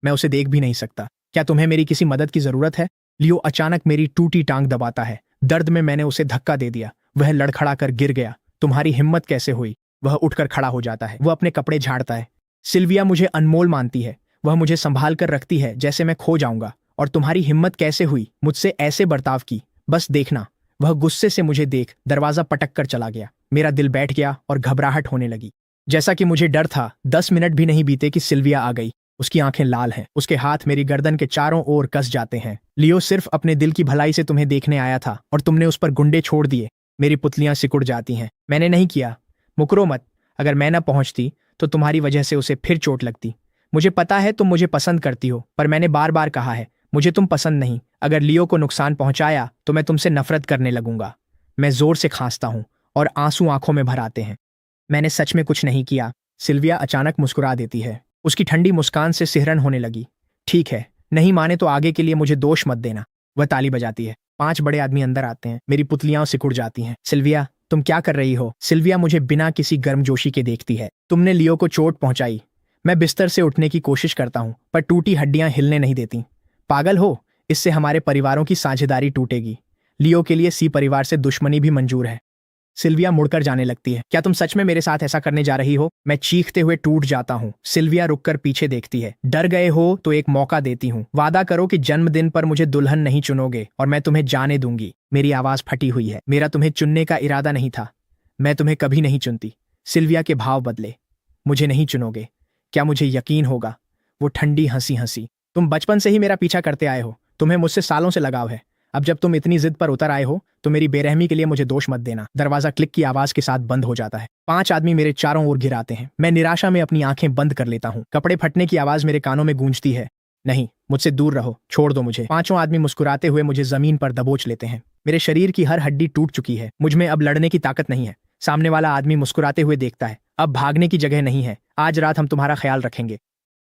मैं उसे देख भी नहीं सकता। क्या तुम्हें मेरी किसी मदद की जरूरत है? लियो अचानक मेरी टूटी टांग दबाता है। दर्द में मैंने उसे धक्का दे दिया। वह लड़खड़ा कर गिर गया। तुम्हारी हिम्मत कैसे हुई? वह उठकर खड़ा हो जाता है। वह अपने कपड़े झाड़ता है। सिल्विया मुझे अनमोल मानती है। वह मुझे संभाल कर रखती है जैसे मैं खो जाऊंगा। और तुम्हारी हिम्मत कैसे हुई मुझसे ऐसे बर्ताव की? बस देखना। वह गुस्से से मुझे देख दरवाजा पटक कर चला गया। मेरा दिल बैठ गया और घबराहट होने लगी। जैसा कि मुझे डर था, 10 मिनट भी नहीं बीते कि सिल्विया आ गई। उसकी आंखें लाल हैं, उसके हाथ मेरी गर्दन के चारों ओर कस जाते हैं। लियो सिर्फ अपने दिल की भलाई से तुम्हें देखने आया था, और तुमने उस पर गुंडे छोड़ दिए। मेरी पुतलियां सिकुड़ जाती हैं। मैंने नहीं किया। मुकरो मत। अगर मैं न पहुंचती तो तुम्हारी वजह से उसे फिर चोट लगती। मुझे पता है तुम मुझे पसंद करती हो, पर मैंने बार बार कहा है मुझे तुम पसंद नहीं। अगर लियो को नुकसान पहुंचाया तो मैं तुमसे नफरत करने लगूंगा। मैं जोर से खांसता हूं और आंसू आंखों में भर आते हैं। मैंने सच में कुछ नहीं किया। सिल्विया अचानक मुस्कुरा देती है। उसकी ठंडी मुस्कान से सिहरन होने लगी। ठीक है, नहीं माने तो आगे के लिए मुझे दोष मत देना। वह ताली बजाती है। 5 बड़े आदमी अंदर आते हैं। मेरी पुतलियां सिकुड़ जाती हैं। सिल्विया, तुम क्या कर रही हो? सिल्विया मुझे बिना किसी गर्मजोशी के देखती है। तुमने लियो को चोट पहुंचाई। मैं बिस्तर से उठने की कोशिश करता हूं, पर टूटी हड्डियां हिलने नहीं देती। पागल हो? इससे हमारे परिवारों की साझेदारी टूटेगी। लियो के लिए सी परिवार से दुश्मनी भी मंजूर है। सिल्विया मुड़कर जाने लगती है। क्या तुम सच में मेरे साथ ऐसा करने जा रही हो? मैं चीखते हुए टूट जाता हूँ। सिल्विया रुककर पीछे देखती है। डर गए हो तो एक मौका देती हूँ। वादा करो कि जन्मदिन पर मुझे दुल्हन नहीं चुनोगे और मैं तुम्हें जाने दूंगी। मेरी आवाज फटी हुई है। मेरा तुम्हें चुनने का इरादा नहीं था। मैं तुम्हें कभी नहीं चुनती। सिल्विया के भाव बदले। मुझे नहीं चुनोगे? क्या मुझे यकीन होगा? वो ठंडी हंसी हंसी। तुम बचपन से ही मेरा पीछा करते आए हो। तुम्हें मुझसे सालों से लगाव है। अब जब तुम इतनी जिद पर उतर आए हो तो मेरी बेरहमी के लिए मुझे दोष मत देना। दरवाजा क्लिक की आवाज के साथ बंद हो जाता है। 5 आदमी मेरे चारों ओर घिराते हैं। मैं निराशा में अपनी आंखें बंद कर लेता हूँ। कपड़े फटने की आवाज मेरे कानों में गूंजती है। नहीं, मुझसे दूर रहो, छोड़ दो मुझे। 5 आदमी मुस्कुराते हुए मुझे जमीन पर दबोच लेते हैं। मेरे शरीर की हर हड्डी टूट चुकी है। मुझ में अब लड़ने की ताकत नहीं है। सामने वाला आदमी मुस्कुराते हुए देखता है। अब भागने की जगह नहीं है। आज रात हम तुम्हारा ख्याल रखेंगे।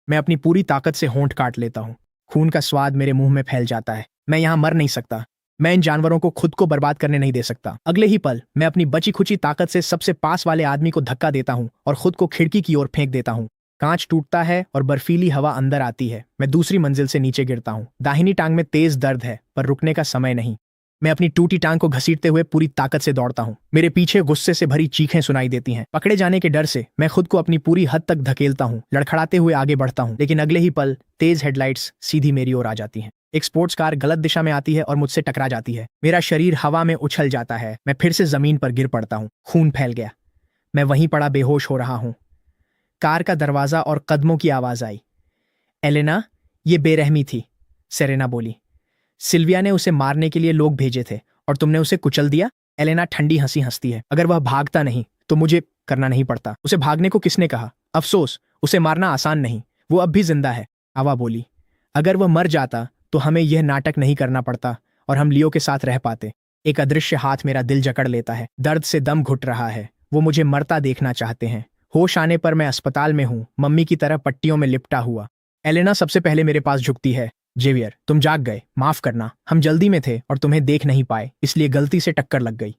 मैं अपनी पूरी ताकत से होंठ काट लेता हूँ। खून का स्वाद मेरे मुंह में फैल जाता है। मैं यहाँ मर नहीं सकता। मैं इन जानवरों को खुद को बर्बाद करने नहीं दे सकता। अगले ही पल मैं अपनी बची खुची ताकत से सबसे पास वाले आदमी को धक्का देता हूँ और खुद को खिड़की की ओर फेंक देता हूँ। कांच टूटता है और बर्फीली हवा अंदर आती है। मैं दूसरी मंजिल से नीचे गिरता हूँ। दाहिनी टांग में तेज दर्द है, पर रुकने का समय नहीं। मैं अपनी टूटी टांग को घसीटते हुए पूरी ताकत से दौड़ता हूँ। मेरे पीछे गुस्से से भरी चीखें सुनाई देती हैं। पकड़े जाने के डर से मैं खुद को अपनी पूरी हद तक धकेलता हूँ। लड़खड़ाते हुए आगे बढ़ता हूँ, लेकिन अगले ही पल तेज हेडलाइट्स सीधी मेरी ओर आ जाती हैं। एक स्पोर्ट्स कार गलत दिशा में आती है और मुझसे टकरा जाती है। मेरा शरीर हवा में उछल जाता है। मैं फिर से जमीन पर गिर पड़ता हूँ। खून फैल गया। मैं वहीं पड़ा बेहोश हो रहा हूँ। कार का दरवाजा और कदमों की आवाज आई। एलेना, ये बेरहमी थी, सेरेना बोली। सिल्विया ने उसे मारने के लिए लोग भेजे थे और तुमने उसे कुचल दिया। एलेना ठंडी हंसी हंसती है। अगर वह भागता नहीं तो मुझे करना नहीं पड़ता। उसे भागने को किसने कहा? अफसोस, उसे मारना आसान नहीं। वो अब भी जिंदा है, आवा बोली। अगर वह मर जाता तो हमें यह नाटक नहीं करना पड़ता और हम लियो के साथ रह पाते। एक अदृश्य हाथ मेरा दिल जकड़ लेता है। दर्द से दम घुट रहा है। वो मुझे मरता देखना चाहते हैं। होश आने पर मैं अस्पताल में हूँ, मम्मी की तरह पट्टियों में लिपटा हुआ। एलेना सबसे पहले मेरे पास झुकती है। जेवियर, तुम जाग गए, माफ करना, हम जल्दी में थे और तुम्हें देख नहीं पाए, इसलिए गलती से टक्कर लग गई।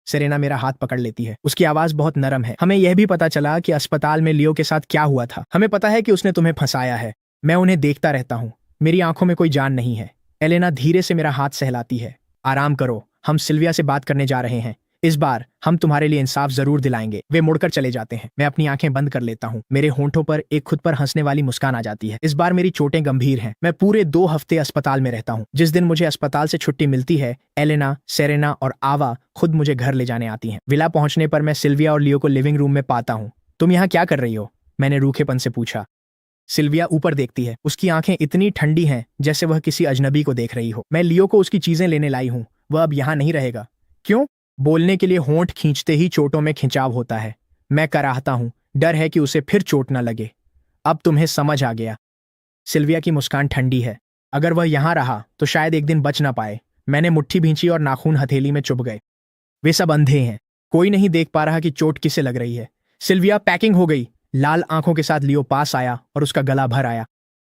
सेरेना मेरा हाथ पकड़ लेती है। उसकी आवाज बहुत नरम है। हमें यह भी पता चला कि अस्पताल में लियो के साथ क्या हुआ था। हमें पता है कि उसने तुम्हें फंसाया है। मैं उन्हें देखता रहता हूँ। मेरी आंखों में कोई जान नहीं है। एलेना धीरे से मेरा हाथ सहलाती है। आराम करो, हम सिल्विया से बात करने जा रहे हैं। इस बार हम तुम्हारे लिए इंसाफ जरूर दिलाएंगे। वे मुड़कर चले जाते हैं। मैं अपनी आंखें बंद कर लेता हूँ। मेरे होंठों पर एक खुद पर हंसने वाली मुस्कान आ जाती है। इस बार मेरी चोटें गंभीर हैं। मैं पूरे 2 हफ्ते अस्पताल में रहता हूँ। जिस दिन मुझे अस्पताल से छुट्टी मिलती है, एलेना, सेरेना और आवा खुद मुझे घर ले जाने आती हैं। विला पहुंचने पर मैं सिल्विया और लियो को लिविंग रूम में पाता हूँ। तुम यहाँ क्या कर रही हो? मैंने रूखेपन से पूछा। सिल्विया ऊपर देखती है। उसकी आंखें इतनी ठंडी हैं जैसे वह किसी अजनबी को देख रही हो। मैं लियो को उसकी चीजें लेने लाई हूँ। वह अब यहाँ नहीं रहेगा। क्यों? बोलने के लिए होंठ खींचते ही चोटों में खिंचाव होता है। मैं कराहता हूं, डर है कि उसे फिर चोट न लगे। अब तुम्हें समझ आ गया। सिल्विया की मुस्कान ठंडी है। अगर वह यहां रहा तो शायद एक दिन बच ना पाए। मैंने मुट्ठी भींची और नाखून हथेली में चुभ गए। वे सब अंधे हैं। कोई नहीं देख पा रहा कि चोट किसे लग रही है। सिल्विया, पैकिंग हो गई। लाल आंखों के साथ लियो पास आया और उसका गला भर आया।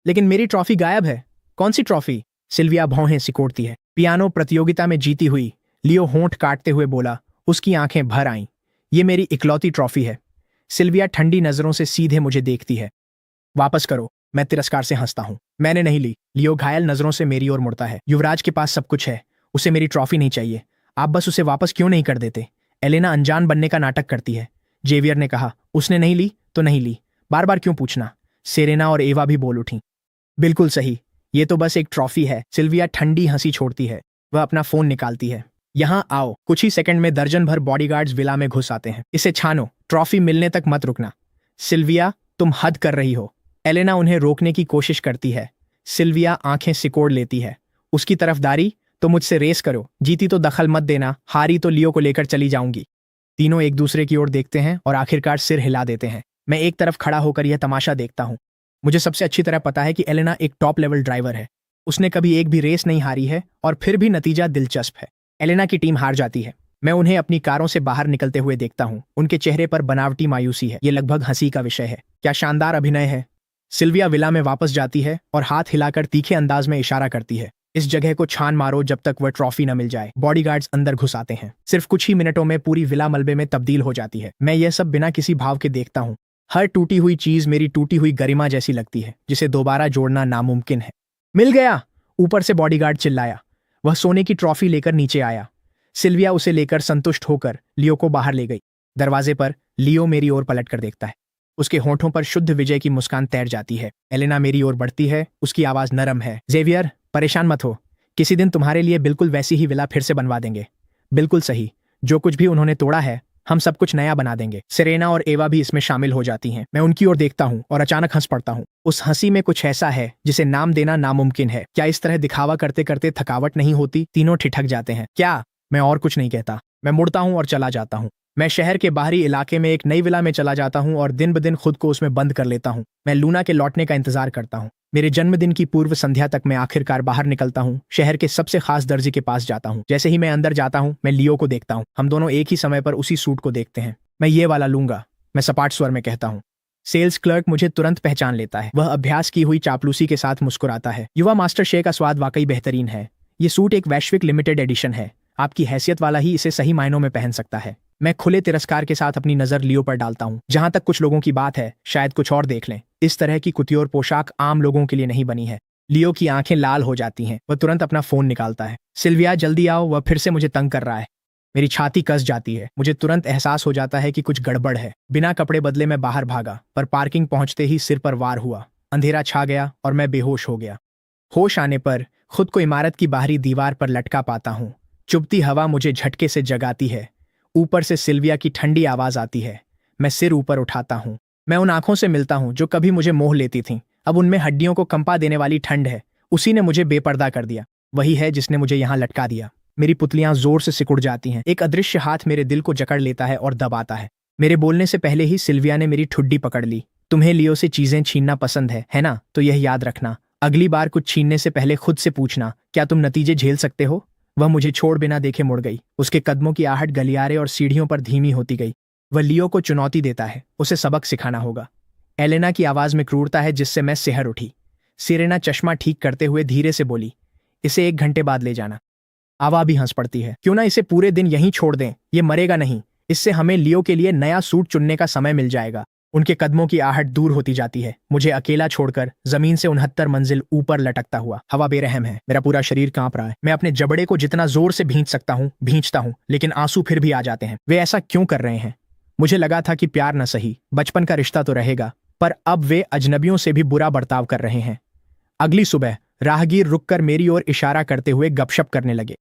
लेकिन मेरी ट्रॉफी गायब है। कौन सी ट्रॉफी? सिल्विया भौहें सिकोड़ती है। पियानो प्रतियोगिता में जीती हुई। लियो होंठ काटते हुए बोला। उसकी आंखें भर आईं। ये मेरी इकलौती ट्रॉफी है। सिल्विया ठंडी नजरों से सीधे मुझे देखती है। वापस करो। मैं तिरस्कार से हंसता हूं। मैंने नहीं ली। लियो घायल नजरों से मेरी ओर मुड़ता है। युवराज के पास सब कुछ है। उसे मेरी ट्रॉफी नहीं चाहिए। आप बस उसे वापस क्यों नहीं कर देते? एलेना अनजान बनने का नाटक करती है। जेवियर ने कहा, उसने नहीं ली तो नहीं ली। बार बार क्यों पूछना? सेरेना और एवा भी बोल उठी। बिल्कुल सही, ये तो बस एक ट्रॉफी है। सिल्विया ठंडी हंसी छोड़ती है। वह अपना फोन निकालती है। यहां आओ। कुछ ही सेकंड में दर्जन भर बॉडीगार्ड्स विला में घुस आते हैं। इसे छानो। ट्रॉफी मिलने तक मत रुकना। सिल्विया, तुम हद कर रही हो। एलेना उन्हें रोकने की कोशिश करती है। सिल्विया आंखें सिकोड़ लेती है। उसकी तरफदारी? तो मुझसे रेस करो। जीती तो दखल मत देना, हारी तो लियो को लेकर चली जाऊंगी। तीनों एक दूसरे की ओर देखते हैं और आखिरकार सिर हिला देते हैं। मैं एक तरफ खड़ा होकर यह तमाशा देखता हूं। मुझे सबसे अच्छी तरह पता है कि एलेना एक टॉप लेवल ड्राइवर है। उसने कभी एक भी रेस नहीं हारी है और फिर भी नतीजा दिलचस्प है। एलेना की टीम हार जाती है। मैं उन्हें अपनी कारों से बाहर निकलते हुए देखता हूं। उनके चेहरे पर बनावटी मायूसी है। ये लगभग हंसी का विषय है। क्या शानदार अभिनय है। सिल्विया विला में वापस जाती है और हाथ हिलाकर तीखे अंदाज में इशारा करती है। इस जगह को छान मारो जब तक वह ट्रॉफी न मिल जाए। बॉडीगार्ड्स अंदर घुस आते हैं। सिर्फ कुछ ही मिनटों में पूरी विला मलबे में तब्दील हो जाती है। मैं यह सब बिना किसी भाव के देखता हूं। हर टूटी हुई चीज मेरी टूटी हुई गरिमा जैसी लगती है, जिसे दोबारा जोड़ना नामुमकिन है। मिल गया! ऊपर से बॉडीगार्ड चिल्लाया। वह सोने की ट्रॉफी लेकर नीचे आया। सिल्विया उसे लेकर संतुष्ट होकर लियो को बाहर ले गई। दरवाजे पर लियो मेरी ओर पलट कर देखता है। उसके होंठों पर शुद्ध विजय की मुस्कान तैर जाती है। एलेना मेरी ओर बढ़ती है। उसकी आवाज नरम है। जेवियर, परेशान मत हो। किसी दिन तुम्हारे लिए बिल्कुल वैसी ही विला फिर से बनवा देंगे। बिल्कुल सही। जो कुछ भी उन्होंने तोड़ा है, हम सब कुछ नया बना देंगे। सेरेना और एवा भी इसमें शामिल हो जाती हैं। मैं उनकी ओर देखता हूं और अचानक हंस पड़ता हूं। उस हंसी में कुछ ऐसा है जिसे नाम देना नामुमकिन है। क्या इस तरह दिखावा करते करते थकावट नहीं होती? तीनों ठिठक जाते हैं। क्या? मैं और कुछ नहीं कहता। मैं मुड़ता हूं और चला जाता हूं। मैं शहर के बाहरी इलाके में एक नई विला में चला जाता हूं और दिन ब दिन खुद को उसमें बंद कर लेता हूं। मैं लूना के लौटने का इंतजार करता हूं। मेरे जन्मदिन की पूर्व संध्या तक मैं आखिरकार बाहर निकलता हूं। शहर के सबसे खास दर्जी के पास जाता हूं। जैसे ही मैं अंदर जाता हूं, मैं लियो को देखता हूं। हम दोनों एक ही समय पर उसी सूट को देखते हैं। मैं ये वाला लूंगा, मैं सपाट स्वर में कहता हूं। सेल्स क्लर्क मुझे तुरंत पहचान लेता है। वह अभ्यास की हुई चापलूसी के साथ मुस्कुराता है। युवा मास्टर शे का स्वाद वाकई बेहतरीन है। ये सूट एक वैश्विक लिमिटेड एडिशन है। आपकी हैसियत वाला ही इसे सही मायनों में पहन सकता है। मैं खुले तिरस्कार के साथ अपनी नजर लियो पर डालता हूं। जहां तक कुछ लोगों की बात है, शायद कुछ और देख लें। इस तरह की कुतियोर पोशाक आम लोगों के लिए नहीं बनी है। लियो की आंखें लाल हो जाती हैं। वह तुरंत अपना फोन निकालता है। सिल्विया, जल्दी आओ, वह फिर से मुझे तंग कर रहा है। मेरी छाती कस जाती है। मुझे तुरंत एहसास हो जाता है कि कुछ गड़बड़ है। बिना कपड़े बदले मैं बाहर भागा, पर पार्किंग पहुंचते ही सिर पर वार हुआ। अंधेरा छा गया और मैं बेहोश हो गया। होश आने पर खुद को इमारत की बाहरी दीवार पर लटका पाता हूं। चुभती हवा मुझे झटके से जगाती है। ऊपर से सिल्विया की ठंडी आवाज आती है। मैं सिर ऊपर उठाता हूं। मैं उन आंखों से मिलता हूं जो कभी मुझे मोह लेती थीं। अब उनमें हड्डियों को कंपा देने वाली ठंड है। उसी ने मुझे बेपर्दा कर दिया। वही है जिसने मुझे यहां लटका दिया। मेरी पुतलियां जोर से सिकुड़ जाती हैं। एक अदृश्य हाथ मेरे दिल को जकड़ लेता है और दबाता है। मेरे बोलने से पहले ही सिल्विया ने मेरी ठुड्डी पकड़ ली। तुम्हें लियो से चीजें छीनना पसंद है ना? तो यह याद रखना, अगली बार कुछ छीनने से पहले खुद से पूछना, क्या तुम नतीजे झेल सकते हो? वह मुझे छोड़ बिना देखे मुड़ गई। उसके कदमों की आहट गलियारे और सीढ़ियों पर धीमी होती गई। वह लियो को चुनौती देता है। उसे सबक सिखाना होगा। एलेना की आवाज में क्रूरता है जिससे मैं सिहर उठी। सिरेना चश्मा ठीक करते हुए धीरे से बोली, इसे 1 घंटे बाद ले जाना। आवा भी हंस पड़ती है। क्यों ना इसे पूरे दिन यहीं छोड़ दें? ये मरेगा नहीं। इससे हमें लियो के लिए नया सूट चुनने का समय मिल जाएगा। उनके कदमों की आहट दूर होती जाती है, मुझे अकेला छोड़कर जमीन से 69 मंजिल ऊपर लटकता हुआ। हवा बेरहम है, मेरा पूरा शरीर कांप रहा है। मैं अपने जबड़े को जितना जोर से भींच सकता हूँ भींचता हूँ, लेकिन आंसू फिर भी आ जाते हैं। वे ऐसा क्यों कर रहे हैं? मुझे लगा था कि प्यार न सही, बचपन का रिश्ता तो रहेगा, पर अब वे अजनबियों से भी बुरा बर्ताव कर रहे हैं। अगली सुबह राहगीर रुककर मेरी ओर इशारा करते हुए गपशप करने लगे।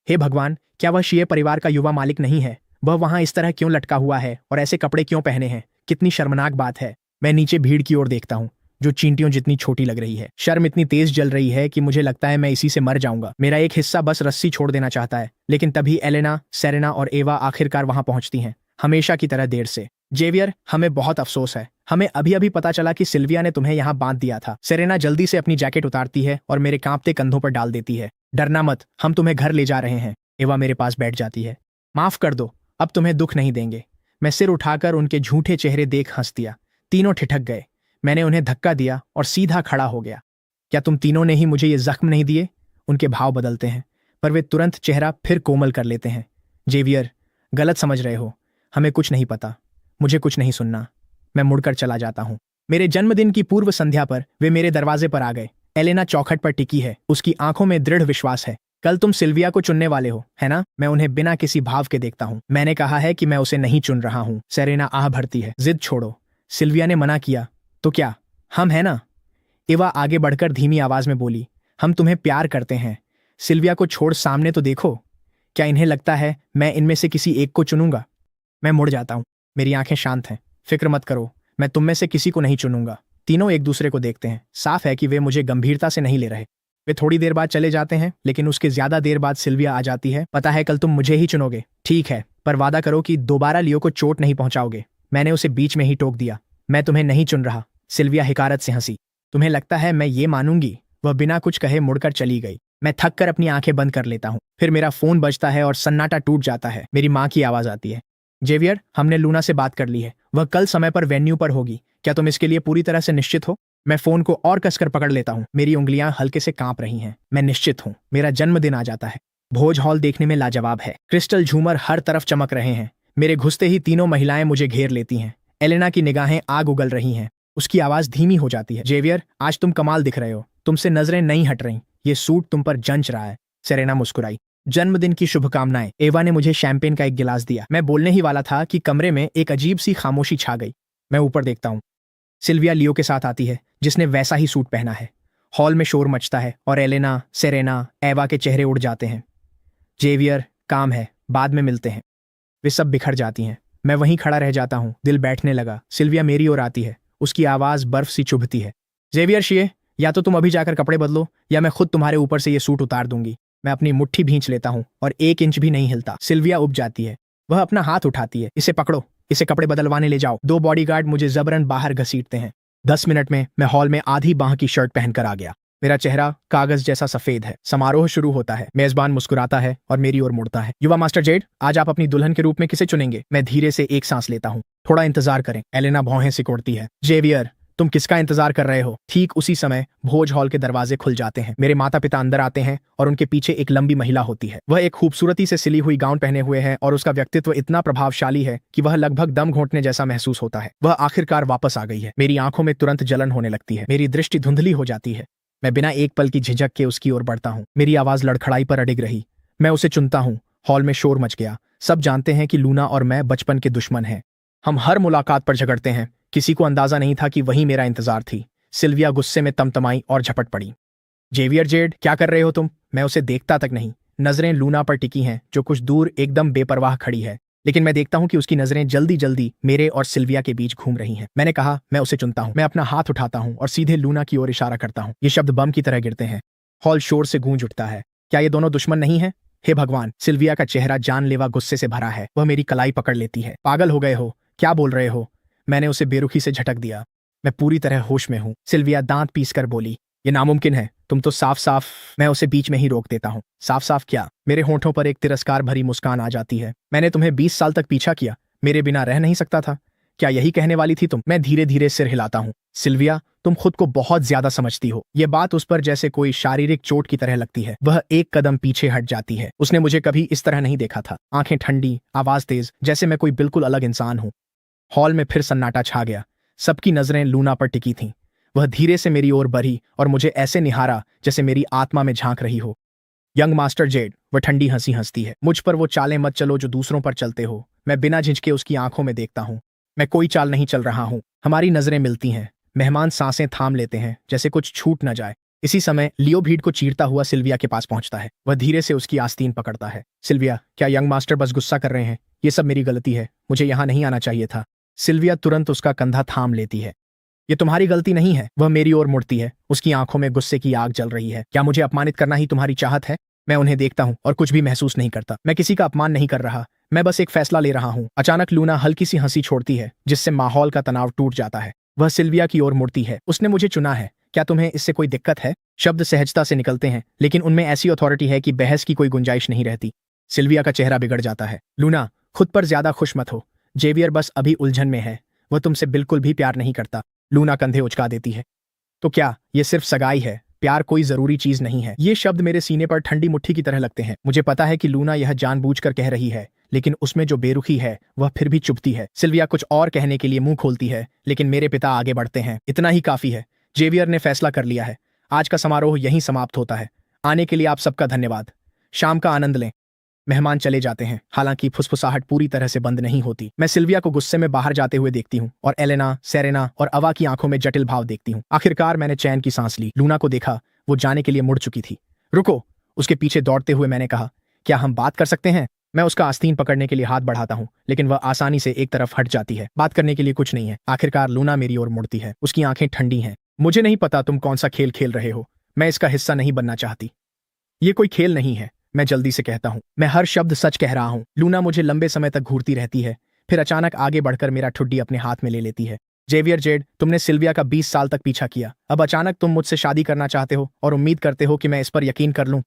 हे भगवान, क्या वह शिये परिवार का युवा मालिक नहीं है? वह वहां इस तरह क्यों लटका हुआ है और ऐसे कपड़े क्यों पहने हैं? कितनी शर्मनाक बात है। मैं नीचे भीड़ की ओर देखता हूँ, जो चींटियों जितनी छोटी लग रही है। शर्म इतनी तेज जल रही है कि मुझे लगता है मैं इसी से मर जाऊंगा। मेरा एक हिस्सा बस रस्सी छोड़ देना चाहता है, लेकिन तभी एलेना, सेरेना और एवा आखिरकार वहां पहुंचती हैं, हमेशा की तरह देर से। जेवियर, हमें बहुत अफसोस है। हमें अभी अभी पता चला कि सिल्विया ने तुम्हें यहाँ बांध दिया था। सेरेना जल्दी से अपनी जैकेट उतारती है और मेरे कांपते कंधों पर डाल देती है। डरना मत, हम तुम्हें घर ले जा रहे हैं। एवा मेरे पास बैठ जाती है। माफ कर दो, अब तुम्हें दुख नहीं देंगे। मैं सिर उठाकर उनके झूठे चेहरे देख हंस दिया। तीनों ठिठक गए। मैंने उन्हें धक्का दिया और सीधा खड़ा हो गया। क्या तुम तीनों ने ही मुझे ये जख्म नहीं दिए? उनके भाव बदलते हैं, पर वे तुरंत चेहरा फिर कोमल कर लेते हैं। जेवियर, गलत समझ रहे हो, हमें कुछ नहीं पता, मुझे कुछ नहीं सुनना। मैं मुड़कर चला जाता हूँ। मेरे जन्मदिन की पूर्व संध्या पर वे मेरे दरवाजे पर आ गए। एलेना चौखट पर टिकी है, उसकी आंखों में दृढ़ विश्वास है। कल तुम सिल्विया को चुनने वाले हो, है ना? मैं उन्हें बिना किसी भाव के देखता हूँ। मैंने कहा है कि मैं उसे नहीं चुन रहा हूँ। सेरेना आह भरती है। जिद छोड़ो, सिल्विया ने मना किया तो क्या, हम है ना? एवा आगे बढ़कर धीमी आवाज में बोली, हम तुम्हें प्यार करते हैं। सिल्विया को छोड़ सामने तो देखो। क्या इन्हें लगता है मैं इनमें से किसी एक को चुनूंगा? मैं मुड़ जाता हूँ। मेरी आंखें शांत हैं। फिक्र मत करो, मैं तुम में से किसी को नहीं चुनूंगा। तीनों एक दूसरे को देखते हैं। साफ है कि वे मुझे गंभीरता से नहीं ले रहे। वे थोड़ी देर बाद चले जाते हैं, लेकिन उसके ज्यादा देर बाद सिल्विया आ जाती है। पता है कल तुम मुझे ही चुनोगे। ठीक है, पर वादा करो कि दोबारा लियो को चोट नहीं पहुंचाओगे। मैंने उसे बीच में ही टोक दिया। मैं तुम्हें नहीं चुन रहा। सिल्विया हिकारत से हंसी। तुम्हें लगता है मैं ये मानूंगी? वह बिना कुछ कहे मुड़कर चली गई। मैं थक कर अपनी आंखें बंद कर लेता हूँ। फिर मेरा फोन बजता है और सन्नाटा टूट जाता है। मेरी माँ की आवाज आती है। जेवियर, हमने लूना से बात कर ली है, वह कल समय पर वेन्यू पर होगी। क्या तुम इसके लिए पूरी तरह से निश्चित हो? मैं फोन को और कसकर पकड़ लेता हूँ। मेरी उंगलियां हल्के से कांप रही हैं। मैं निश्चित हूँ। मेरा जन्मदिन आ जाता है। भोज हॉल देखने में लाजवाब है। क्रिस्टल झूमर हर तरफ चमक रहे हैं। मेरे घुसते ही तीनों महिलाएं मुझे घेर लेती हैं। एलेना की निगाहें आग उगल रही हैं। उसकी आवाज धीमी हो जाती है। जेवियर, आज तुम कमाल दिख रहे हो। तुमसे नजरें नहीं हट रही। ये सूट तुम पर जंच रहा है। सेरेना मुस्कुराई। जन्मदिन की शुभकामनाएं। एवा ने मुझे शैंपेन का एक गिलास दिया। मैं बोलने ही वाला था कि कमरे में एक अजीब सी खामोशी छा गई। मैं ऊपर देखता हूँ। सिल्विया लियो के साथ आती है, जिसने वैसा ही सूट पहना है। हॉल में शोर मचता है और एलेना, सेरेना, एवा के चेहरे उड़ जाते हैं। जेवियर, काम है, बाद में मिलते हैं। वे सब बिखर जाती हैं। मैं वहीं खड़ा रह जाता हूँ। दिल बैठने लगा। सिल्विया मेरी ओर आती है। उसकी आवाज बर्फ सी चुभती है। जेवियर शिये, या तो तुम अभी जाकर कपड़े बदलो या मैं खुद तुम्हारे ऊपर से ये सूट उतार दूंगी। मैं अपनी मुट्ठी भींच लेता हूँ और 1 इंच भी नहीं हिलता। सिल्विया उब जाती है। वह अपना हाथ उठाती है। इसे पकड़ो, इसे कपड़े बदलवाने ले जाओ। 2 बॉडीगार्ड मुझे जबरन बाहर घसीटते हैं। 10 मिनट में मैं हॉल में आधी बांह की शर्ट पहनकर आ गया। मेरा चेहरा कागज जैसा सफेद है। समारोह शुरू होता है। मेजबान मुस्कुराता है और मेरी ओर मुड़ता है। युवा मास्टर जेड, आज आप अपनी दुल्हन के रूप में किसे चुनेंगे? मैं धीरे से एक सांस लेता हूँ। थोड़ा इंतजार करें। एलेना भौहें सिकोड़ती है। जेवियर, तुम किसका इंतजार कर रहे हो? ठीक उसी समय भोज हॉल के दरवाजे खुल जाते हैं। मेरे माता पिता अंदर आते हैं और उनके पीछे एक लंबी महिला होती है। वह एक खूबसूरती से सिली हुई गाउन पहने हुए है और उसका व्यक्तित्व इतना प्रभावशाली है कि वह लगभग दम घोंटने जैसा महसूस होता है। वह आखिरकार वापस आ गई है। मेरी आंखों में तुरंत जलन होने लगती है। मेरी दृष्टि धुंधली हो जाती है। मैं बिना एक पल की झिझक के उसकी ओर बढ़ता हूँ। मेरी आवाज लड़खड़ाई पर अडिग रही। मैं उसे चुनता हूँ। हॉल में शोर मच गया। सब जानते हैं कि लूना और मैं बचपन के दुश्मन हैं। हम हर मुलाकात पर झगड़ते हैं। किसी को अंदाजा नहीं था कि वही मेरा इंतजार थी। सिल्विया गुस्से में तमतमाई और झपट पड़ी। जेवियर जेड, क्या कर रहे हो तुम? मैं उसे देखता तक नहीं। नजरें लूना पर टिकी हैं, जो कुछ दूर एकदम बेपरवाह खड़ी है, लेकिन मैं देखता हूं कि उसकी नजरें जल्दी जल्दी मेरे और सिल्विया के बीच घूम रही हैं। मैंने कहा, मैं उसे चुनता हूं। मैं अपना हाथ उठाता हूं और सीधे लूना की ओर इशारा करता हूं। ये शब्द बम की तरह गिरते हैं। हॉल शोर से गूंज उठता है। क्या ये दोनों दुश्मन नहीं है? हे भगवान! सिल्विया का चेहरा जानलेवा गुस्से से भरा है। वह मेरी कलाई पकड़ लेती है। पागल हो गए हो? क्या बोल रहे हो? मैंने उसे बेरुखी से झटक दिया। मैं पूरी तरह होश में हूं। सिल्विया दांत पीसकर बोली, ये नामुमकिन है। तुम तो साफ साफ। मैं उसे बीच में ही रोक देता हूं। साफ साफ क्या? मेरे होंठों पर एक तिरस्कार भरी मुस्कान आ जाती है। मैंने तुम्हें 20 साल तक पीछा किया, मेरे बिना रह नहीं सकता था। क्या यही कहने वाली थी तुम? मैं धीरे धीरे सिर हिलाता हूं। सिल्विया, तुम खुद को बहुत ज्यादा समझती हो। यह बात उस पर जैसे कोई शारीरिक चोट की तरह लगती है। वह एक कदम पीछे हट जाती है। उसने मुझे कभी इस तरह नहीं देखा था। आंखें ठंडी, आवाज तेज, जैसे मैं कोई बिल्कुल अलग इंसान हूं। हॉल में फिर सन्नाटा छा गया। सबकी नजरें लूना पर टिकी थीं। वह धीरे से मेरी ओर बढ़ी और मुझे ऐसे निहारा जैसे मेरी आत्मा में झांक रही हो। यंग मास्टर जेड, वह ठंडी हंसी हंसती है। मुझ पर वो चालें मत चलो जो दूसरों पर चलते हो। मैं बिना झिझके उसकी आंखों में देखता हूँ। मैं कोई चाल नहीं चल रहा हूँ। हमारी नजरें मिलती हैं। मेहमान सांसें थाम लेते हैं जैसे कुछ छूट न जाए। इसी समय लियो भीड़ को चीरता हुआ सिल्विया के पास पहुंचता है। वह धीरे से उसकी आस्तीन पकड़ता है। सिल्विया, क्या यंग मास्टर बस गुस्सा कर रहे हैं? ये सब मेरी गलती है। मुझे यहाँ नहीं आना चाहिए था। सिल्विया तुरंत उसका कंधा थाम लेती है। ये तुम्हारी गलती नहीं है। वह मेरी ओर मुड़ती है। उसकी आंखों में गुस्से की आग जल रही है। क्या मुझे अपमानित करना ही तुम्हारी चाहत है? मैं उन्हें देखता हूँ और कुछ भी महसूस नहीं करता। मैं किसी का अपमान नहीं कर रहा। मैं बस एक फैसला ले रहा हूँ। अचानक लूना हल्की सी हंसी छोड़ती है जिससे माहौल का तनाव टूट जाता है। वह सिल्विया की ओर मुड़ती है। उसने मुझे चुना है। क्या तुम्हें इससे कोई दिक्कत है? शब्द सहजता से निकलते हैं लेकिन उनमें ऐसी अथॉरिटी है कि बहस की कोई गुंजाइश नहीं रहती। सिल्विया का चेहरा बिगड़ जाता है। लूना, खुद पर ज्यादा खुश मत हो। जेवियर बस अभी उलझन में है। वह तुमसे बिल्कुल भी प्यार नहीं करता। लूना कंधे उचका देती है। तो क्या ये सिर्फ सगाई है? प्यार कोई जरूरी चीज नहीं है। ये शब्द मेरे सीने पर ठंडी मुट्ठी की तरह लगते हैं। मुझे पता है कि लूना यह जानबूझकर कह रही है लेकिन उसमें जो बेरुखी है वह फिर भी चुभती है। सिल्विया कुछ और कहने के लिए मुंह खोलती है लेकिन मेरे पिता आगे बढ़ते हैं। इतना ही काफी है। जेवियर ने फैसला कर लिया है। आज का समारोह यहीं समाप्त होता है। आने के लिए आप सबका धन्यवाद। शाम का आनंद लें। मेहमान चले जाते हैं। हालांकि फुसफुसाहट पूरी तरह से बंद नहीं होती। मैं सिल्विया को गुस्से में बाहर जाते हुए देखती हूँ और एलेना, सेरेना और अवा की आंखों में जटिल भाव देखती हूँ। आखिरकार मैंने चैन की सांस ली। लूना को देखा। वो जाने के लिए मुड़ चुकी थी। रुको, उसके पीछे दौड़ते हुए मैंने कहा, क्या हम बात कर सकते हैं? मैं उसका आस्तीन पकड़ने के लिए हाथ बढ़ाता हूँ लेकिन वह आसानी से एक तरफ हट जाती है। बात करने के लिए कुछ नहीं है। आखिरकार लूना मेरी ओर मुड़ती है। उसकी आंखें ठंडी हैं। मुझे नहीं पता तुम कौन सा खेल खेल रहे हो। मैं इसका हिस्सा नहीं बनना चाहती। ये कोई खेल नहीं है, मैं जल्दी से कहता हूँ। मैं हर शब्द सच कह रहा हूँ। लूना मुझे लंबे समय तक घूरती रहती है फिर अचानक आगे बढ़कर मेरा ठुड्डी अपने हाथ में ले लेती है। जेवियर जेड, तुमने सिल्विया का 20 साल तक पीछा किया। अब अचानक तुम मुझसे शादी करना चाहते हो और उम्मीद करते हो कि मैं इस पर यकीन कर लूं।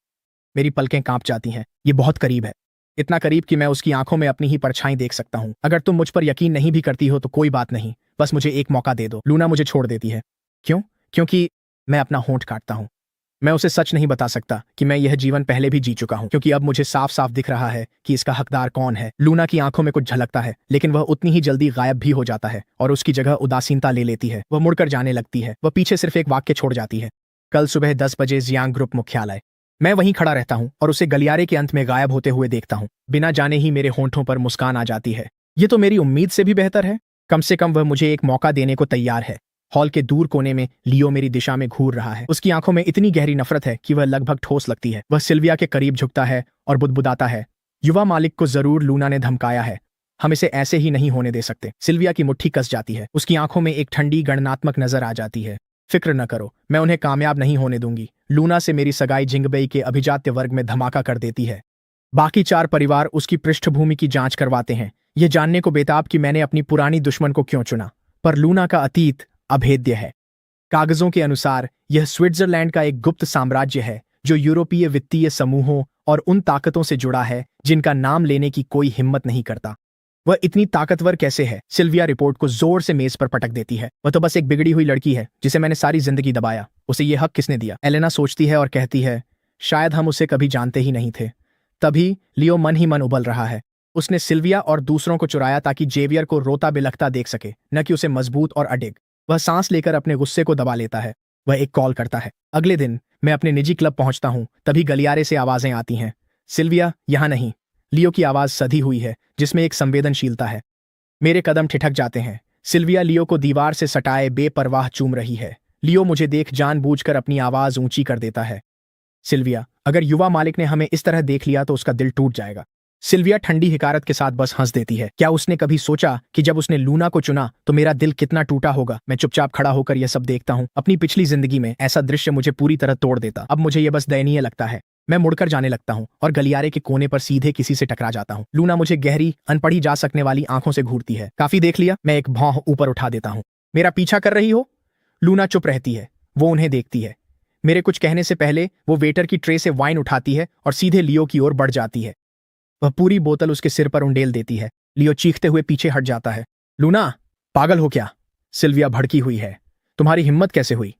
मेरी पलकें कांप जाती हैं। ये बहुत करीब है। इतना करीब कि मैं उसकी आंखों में अपनी ही परछाई देख सकता हूँ। अगर तुम मुझ पर यकीन नहीं भी करती हो तो कोई बात नहीं। बस मुझे एक मौका दे दो। लूना मुझे छोड़ देती है। क्यों? क्योंकि मैं अपना होंठ काटता हूँ। मैं उसे सच नहीं बता सकता कि मैं यह जीवन पहले भी जी चुका हूं क्योंकि अब मुझे साफ साफ दिख रहा है कि इसका हकदार कौन है। लूना की आंखों में कुछ झलकता है लेकिन वह उतनी ही जल्दी गायब भी हो जाता है और उसकी जगह उदासीनता ले लेती है। वह मुड़कर जाने लगती है। वह पीछे सिर्फ एक वाक्य छोड़ जाती है, कल सुबह 10 बजे जियांग ग्रुप मुख्यालय। मैं वहीं खड़ा रहता हूं और उसे गलियारे के अंत में गायब होते हुए देखता हूं। बिना जाने ही मेरे होंठों पर मुस्कान आ जाती है। ये तो मेरी उम्मीद से भी बेहतर है। कम से कम वह मुझे एक मौका देने को तैयार है। हॉल के दूर कोने में लियो मेरी दिशा में घूर रहा है। उसकी आंखों में इतनी गहरी नफरत है कि वह लगभग ठोस लगती है। वह सिल्विया के करीब झुकता है और बुदबुदाता है, युवा मालिक को जरूर लूना ने धमकाया है। हम इसे ऐसे ही नहीं होने दे सकते। सिल्विया की मुट्ठी कस जाती है। उसकी आंखों में एक ठंडी गणनात्मक नजर आ जाती है। फिक्र न करो, मैं उन्हें कामयाब नहीं होने दूंगी। लूना से मेरी सगाई जिंगबई के अभिजात्य वर्ग में धमाका कर देती है। बाकी 4 परिवार उसकी पृष्ठभूमि की जांच करवाते हैं, यह जानने को बेताब कि मैंने अपनी पुरानी दुश्मन को क्यों चुना। पर लूना का अतीत अभेद्य है। कागजों के अनुसार यह स्विट्जरलैंड का एक गुप्त साम्राज्य है जो यूरोपीय वित्तीय समूहों और उन ताकतों से जुड़ा है जिनका नाम लेने की कोई हिम्मत नहीं करता। वह इतनी ताकतवर कैसे है? सिल्विया रिपोर्ट को जोर से मेज पर पटक देती है। वह तो बस एक बिगड़ी हुई लड़की है जिसे मैंने सारी जिंदगी दबाया। उसे ये हक किसने दिया? एलेना सोचती है और कहती है, शायद हम उसे कभी जानते ही नहीं थे। तभी लियो मन ही मन उबल रहा है। उसने सिल्विया और दूसरों को चुराया ताकि जेवियर को रोता बिलखता देख सके, न कि उसे मजबूत और अडिग। वह सांस लेकर अपने गुस्से को दबा लेता है। वह एक कॉल करता है। अगले दिन मैं अपने निजी क्लब पहुंचता हूं, तभी गलियारे से आवाजें आती हैं, सिल्विया यहां नहीं। लियो की आवाज सधी हुई है जिसमें एक संवेदनशीलता है। मेरे कदम ठिठक जाते हैं। सिल्विया लियो को दीवार से सटाए बेपरवाह चूम रही है। लियो मुझे देख जानबूझकर अपनी आवाज ऊंची कर देता है। सिल्विया, अगर युवा मालिक ने हमें इस तरह देख लिया तो उसका दिल टूट जाएगा। सिल्विया ठंडी हिकारत के साथ बस हंस देती है। क्या उसने कभी सोचा कि जब उसने लूना को चुना तो मेरा दिल कितना टूटा होगा? मैं चुपचाप खड़ा होकर यह सब देखता हूँ। अपनी पिछली जिंदगी में ऐसा दृश्य मुझे पूरी तरह तोड़ देता। अब मुझे यह बस दयनीय लगता है। मैं मुड़कर जाने लगता हूँ और गलियारे के कोने पर सीधे किसी से टकरा जाता हूँ। लूना मुझे गहरी, अनपढ़ी जा सकने वाली आंखों से घूरती है। काफी देख लिया? मैं एक भौं ऊपर उठा देता हूँ। मेरा पीछा कर रही हो? लूना चुप रहती है। वो उन्हें देखती है। मेरे कुछ कहने से पहले वो वेटर की ट्रे से वाइन उठाती है और सीधे लियो की ओर बढ़ जाती है। वह पूरी बोतल उसके सिर पर उंडेल देती है। लियो चीखते हुए पीछे हट जाता है। लूना, पागल हो क्या? सिल्विया भड़की हुई है। तुम्हारी हिम्मत कैसे हुई?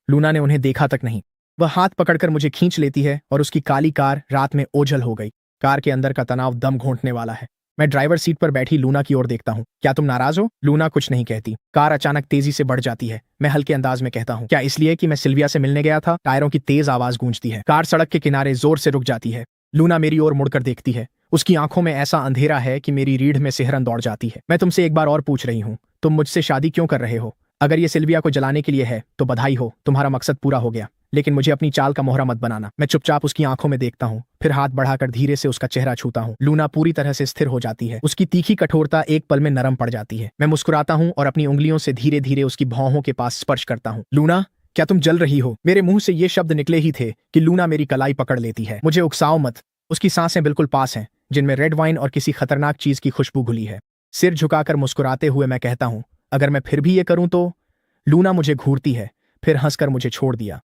लूना ने उन्हें देखा तक नहीं। वह हाथ पकड़कर मुझे खींच लेती है और उसकी काली कार रात में ओझल हो गई। कार के अंदर का तनाव दम घोंटने वाला है। मैं ड्राइवर सीट पर बैठी लूना की ओर देखता हूँ। क्या तुम नाराज हो? लूना कुछ नहीं कहती। कार अचानक तेजी से बढ़ जाती है। मैं हल्के अंदाज में कहता हूँ, क्या इसलिए कि मैं सिल्विया से मिलने गया था? टायरों की तेज आवाज गूंजती है। कार सड़क के किनारे जोर से रुक जाती है। लूना मेरी ओर मुड़कर देखती है। उसकी आंखों में ऐसा अंधेरा है कि मेरी रीढ़ में सिहरन दौड़ जाती है। मैं तुमसे एक बार और पूछ रही हूँ, तुम मुझसे शादी क्यों कर रहे हो? अगर ये सिल्विया को जलाने के लिए है तो बधाई हो, तुम्हारा मकसद पूरा हो गया। लेकिन मुझे अपनी चाल का मोहरा मत बनाना। मैं चुपचाप उसकी आंखों में देखता हूँ, फिर हाथ बढ़ाकर धीरे से उसका चेहरा छूता हूँ। लूना पूरी तरह से स्थिर हो जाती है। उसकी तीखी कठोरता एक पल में नरम पड़ जाती है। मैं मुस्कुराता हूँ और अपनी उंगलियों से धीरे धीरे उसकी भौहों के पास स्पर्श करता हूँ। लूना, क्या तुम जल रही हो? मेरे मुंह से ये शब्द निकले ही थे कि लूना मेरी कलाई पकड़ लेती है। मुझे उकसाओ मत। उसकी सांसें बिल्कुल पास हैं, जिनमें रेड वाइन और किसी खतरनाक चीज की खुशबू घुली है। सिर झुकाकर मुस्कुराते हुए मैं कहता हूँ, अगर मैं फिर भी ये करूं तो? लूना मुझे घूरती है, फिर हंसकर मुझे छोड़ दिया।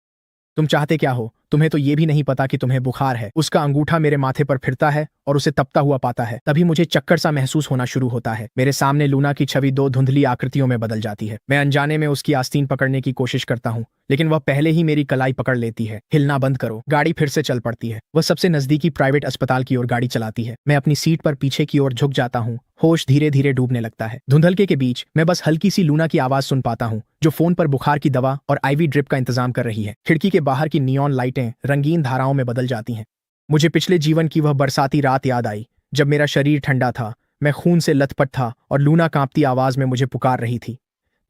तुम चाहते क्या हो? तुम्हें तो ये भी नहीं पता कि तुम्हें बुखार है। उसका अंगूठा मेरे माथे पर फिरता है और उसे तपता हुआ पाता है। तभी मुझे चक्कर सा महसूस होना शुरू होता है। मेरे सामने लूना की छवि दो धुंधली आकृतियों में बदल जाती है। मैं अनजाने में उसकी आस्तीन पकड़ने की कोशिश करता हूँ, लेकिन वह पहले ही मेरी कलाई पकड़ लेती है। हिलना बंद करो। गाड़ी फिर से चल पड़ती है। वह सबसे नजदीकी प्राइवेट अस्पताल की ओर गाड़ी चलाती है। मैं अपनी सीट पर पीछे की ओर झुक जाता हूँ। होश धीरे धीरे डूबने लगता है। धुंधलके के बीच मैं बस हल्की सी लूना की आवाज सुन पाता हूँ, जो फोन पर बुखार की दवा और आईवी ड्रिप का इंतजाम कर रही है। खिड़की के बाहर की नियॉन लाइटें रंगीन धाराओं में बदल जाती हैं। मुझे पिछले जीवन की वह बरसाती रात याद आई, जब मेरा शरीर ठंडा था, मैं खून से लथपथ था और लूना कांपती आवाज में मुझे पुकार रही थी।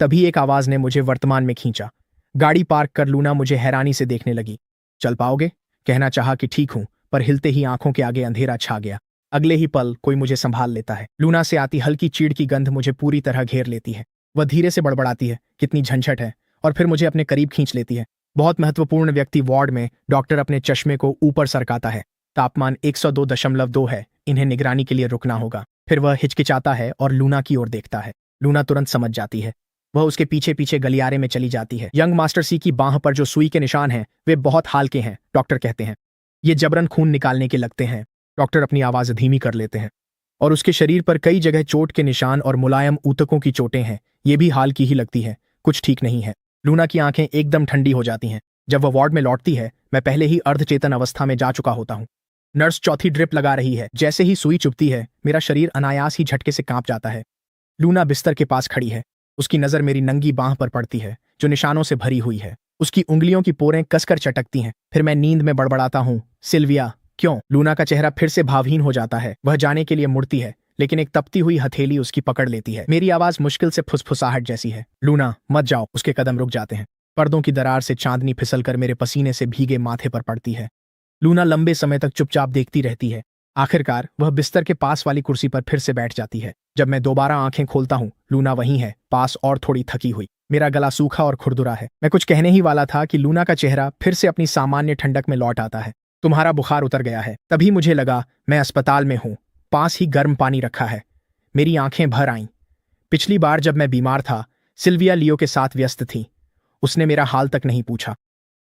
तभी एक आवाज ने मुझे वर्तमान में खींचा। गाड़ी पार्क कर लूना मुझे हैरानी से देखने लगी। चल पाओगे? कहना चाहा कि ठीक हूं, पर हिलते ही आंखों के आगे अंधेरा छा गया। अगले ही पल कोई मुझे संभाल लेता है। लूना से आती हल्की चीड़ की गंध मुझे पूरी तरह घेर लेती है। वह धीरे से बड़बड़ाती है, कितनी झंझट है, और फिर मुझे अपने करीब खींच लेती है। बहुत महत्वपूर्ण व्यक्ति वार्ड में। डॉक्टर अपने चश्मे को ऊपर सरकाता है। तापमान 102.2 है। इन्हें निगरानी के लिए रुकना होगा। फिर वह हिचकिचाता है और लूना की ओर देखता है। लूना तुरंत समझ जाती है। वह उसके पीछे पीछे गलियारे में चली जाती है। यंग मास्टर सी की बांह पर जो सुई के निशान हैं, वे बहुत हाल के हैं, डॉक्टर कहते हैं। ये जबरन खून निकालने के लगते हैं। डॉक्टर अपनी आवाज धीमी कर लेते हैं। और उसके शरीर पर कई जगह चोट के निशान और मुलायम ऊतकों की चोटें हैं। ये भी हाल की ही लगती है। कुछ ठीक नहीं है। लूना की आंखें एकदम ठंडी हो जाती हैं। जब वह वार्ड में लौटती है, मैं पहले ही अर्धचेतन अवस्था में जा चुका होता हूँ। नर्स चौथी ड्रिप लगा रही है। जैसे ही सुई चुभती है, मेरा शरीर अनायास ही झटके से कांप जाता है। लूना बिस्तर के पास खड़ी है। उसकी नजर मेरी नंगी बांह पर पड़ती है, जो निशानों से भरी हुई है। उसकी उंगलियों की पोरें कसकर चटकती हैं। फिर मैं नींद में बड़बड़ाता हूँ, सिल्विया, क्यों? लूना का चेहरा फिर से भावहीन हो जाता है। वह जाने के लिए मुड़ती है, लेकिन एक तपती हुई हथेली उसकी पकड़ लेती है। मेरी आवाज मुश्किल से फुसफुसाहट जैसी है। लूना, मत जाओ। उसके कदम रुक जाते हैं। पर्दों की दरार से चांदनी फिसलकर मेरे पसीने से भीगे माथे पर पड़ती है। लूना लंबे समय तक चुपचाप देखती रहती है। आखिरकार वह बिस्तर के पास वाली कुर्सी पर फिर से बैठ जाती है। जब मैं दोबारा आंखें खोलता हूँ, लूना वहीं है, पास और थोड़ी थकी हुई। मेरा गला सूखा और खुरदुरा है। मैं कुछ कहने ही वाला था कि लूना का चेहरा फिर से अपनी सामान्य ठंडक में लौट आता है। तुम्हारा बुखार उतर गया है। तभी मुझे लगा मैं अस्पताल में हूँ। पास ही गर्म पानी रखा है। मेरी आंखें भर आईं। पिछली बार जब मैं बीमार था, सिल्विया लियो के साथ व्यस्त थी। उसने मेरा हाल तक नहीं पूछा।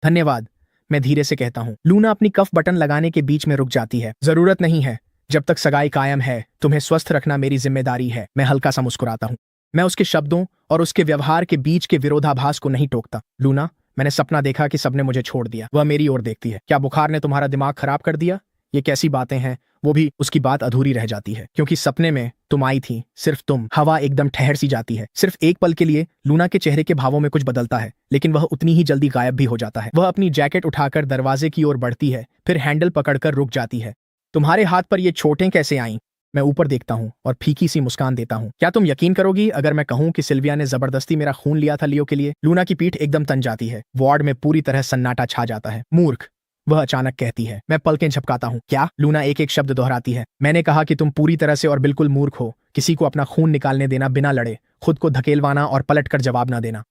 धन्यवाद, मैं धीरे से कहता हूँ। लूना अपनी कफ बटन लगाने के बीच में रुक जाती है। जरूरत नहीं है। जब तक सगाई कायम है, तुम्हें स्वस्थ रखना मेरी जिम्मेदारी है। मैं हल्का सा मुस्कुराता हूँ। मैं उसके शब्दों और उसके व्यवहार के बीच के विरोधाभास को नहीं टोकता। लूना, मैंने सपना देखा कि सबने मुझे छोड़ दिया। वह मेरी ओर देखती है। क्या बुखार ने तुम्हारा दिमाग खराब कर दिया? ये कैसी बातें हैं? वो भी उसकी बात अधूरी रह जाती है, क्योंकि सपने में तुम आई थी, सिर्फ तुम। हवा एकदम ठहर सी जाती है। सिर्फ एक पल के लिए लूना के चेहरे के भावों में कुछ बदलता है, लेकिन वह उतनी ही जल्दी गायब भी हो जाता है। वह अपनी जैकेट उठाकर दरवाजे की ओर बढ़ती है, फिर हैंडल पकड़कर रुक जाती है। तुम्हारे हाथ पर ये चोटें कैसे आईं? मैं ऊपर देखता हूँ और फीकी सी मुस्कान देता हूँ। क्या तुम यकीन करोगी अगर मैं कहूँ कि सिल्विया ने जबरदस्ती मेरा खून लिया था लियो के लिए? लूना की पीठ एकदम तन जाती है। वार्ड में पूरी तरह सन्नाटा छा जाता है। मूर्ख, वह अचानक कहती है। मैं पलकें झपकाता हूँ। क्या? लूना एक एक शब्द दोहराती है। मैंने कहा कि तुम पूरी तरह से और बिल्कुल मूर्ख हो। किसी को अपना खून निकालने देना बिना लड़े, खुद को धकेलवाना और पलटकर जवाब न देना।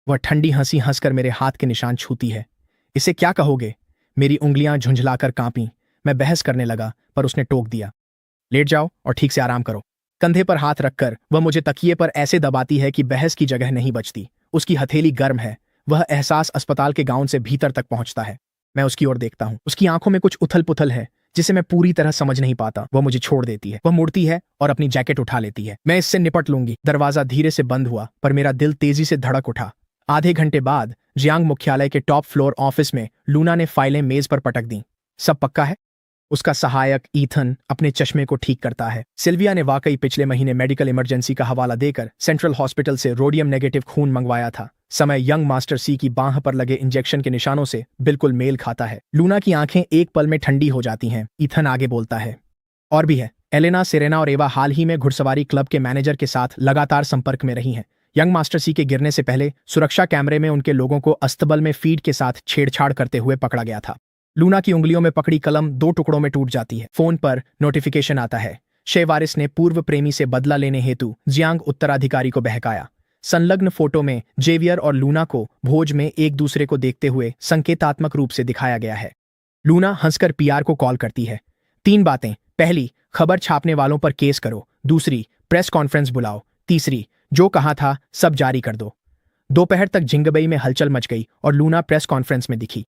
वह ठंडी हंसी हंसकर मेरे हाथ के निशान छूती है। इसे क्या कहोगे? मेरी उंगलियां झुंझलाकर कांपी। मैं बहस करने लगा, पर उसने टोक दिया। लेट जाओ और ठीक से आराम करो। कंधे पर हाथ रखकर वह मुझे तकिए पर ऐसे दबाती है कि बहस की जगह नहीं बचती। उसकी हथेली गर्म है। वह एहसास अस्पताल के गाउन से भीतर तक पहुंचता है। मैं उसकी ओर देखता हूँ। उसकी आंखों में कुछ उथल पुथल है, जिसे मैं पूरी तरह समझ नहीं पाता। वह मुझे छोड़ देती है। वह मुड़ती है और अपनी जैकेट उठा लेती है। मैं इससे निपट लूंगी। दरवाजा धीरे से बंद हुआ, पर मेरा दिल तेजी से धड़क उठा। आधे घंटे बाद जियांग मुख्यालय के टॉप फ्लोर ऑफिस में लूना ने फाइलें मेज पर पटक दी। सब पक्का है? उसका सहायक ईथन अपने चश्मे को ठीक करता है। सिल्विया ने वाकई पिछले महीने मेडिकल इमरजेंसी का हवाला देकर सेंट्रल हॉस्पिटल से रोडियम नेगेटिव खून मंगवाया था। समय यंग मास्टर सी की बांह पर लगे इंजेक्शन के निशानों से बिल्कुल मेल खाता है। लूना की आंखें एक पल में ठंडी हो जाती हैं। ईथन आगे बोलता है, और भी है। एलेना, सेरेना और एवा हाल ही में घुड़सवारी क्लब के मैनेजर के साथ लगातार संपर्क में रही हैं। यंग मास्टर सी के गिरने से पहले सुरक्षा कैमरे में उनके लोगों को अस्तबल में फीड के साथ छेड़छाड़ करते हुए पकड़ा गया था। लूना की उंगलियों में पकड़ी कलम 2 टुकड़ों में टूट जाती है। फोन पर नोटिफिकेशन आता है। शेवारिस ने पूर्व प्रेमी से बदला लेने हेतु जियांग उत्तराधिकारी को बहकाया। संलग्न फोटो में जेवियर और लूना को भोज में एक दूसरे को देखते हुए संकेतात्मक रूप से दिखाया गया है। लूना हंसकर पीआर को कॉल करती है। 3 बातें। पहली, खबर छापने वालों पर केस करो। दूसरी, प्रेस कॉन्फ्रेंस बुलाओ। तीसरी, जो कहा था सब जारी कर दो। दोपहर तक जिंगबई में हलचल मच गई और लूना प्रेस कॉन्फ्रेंस में दिखी।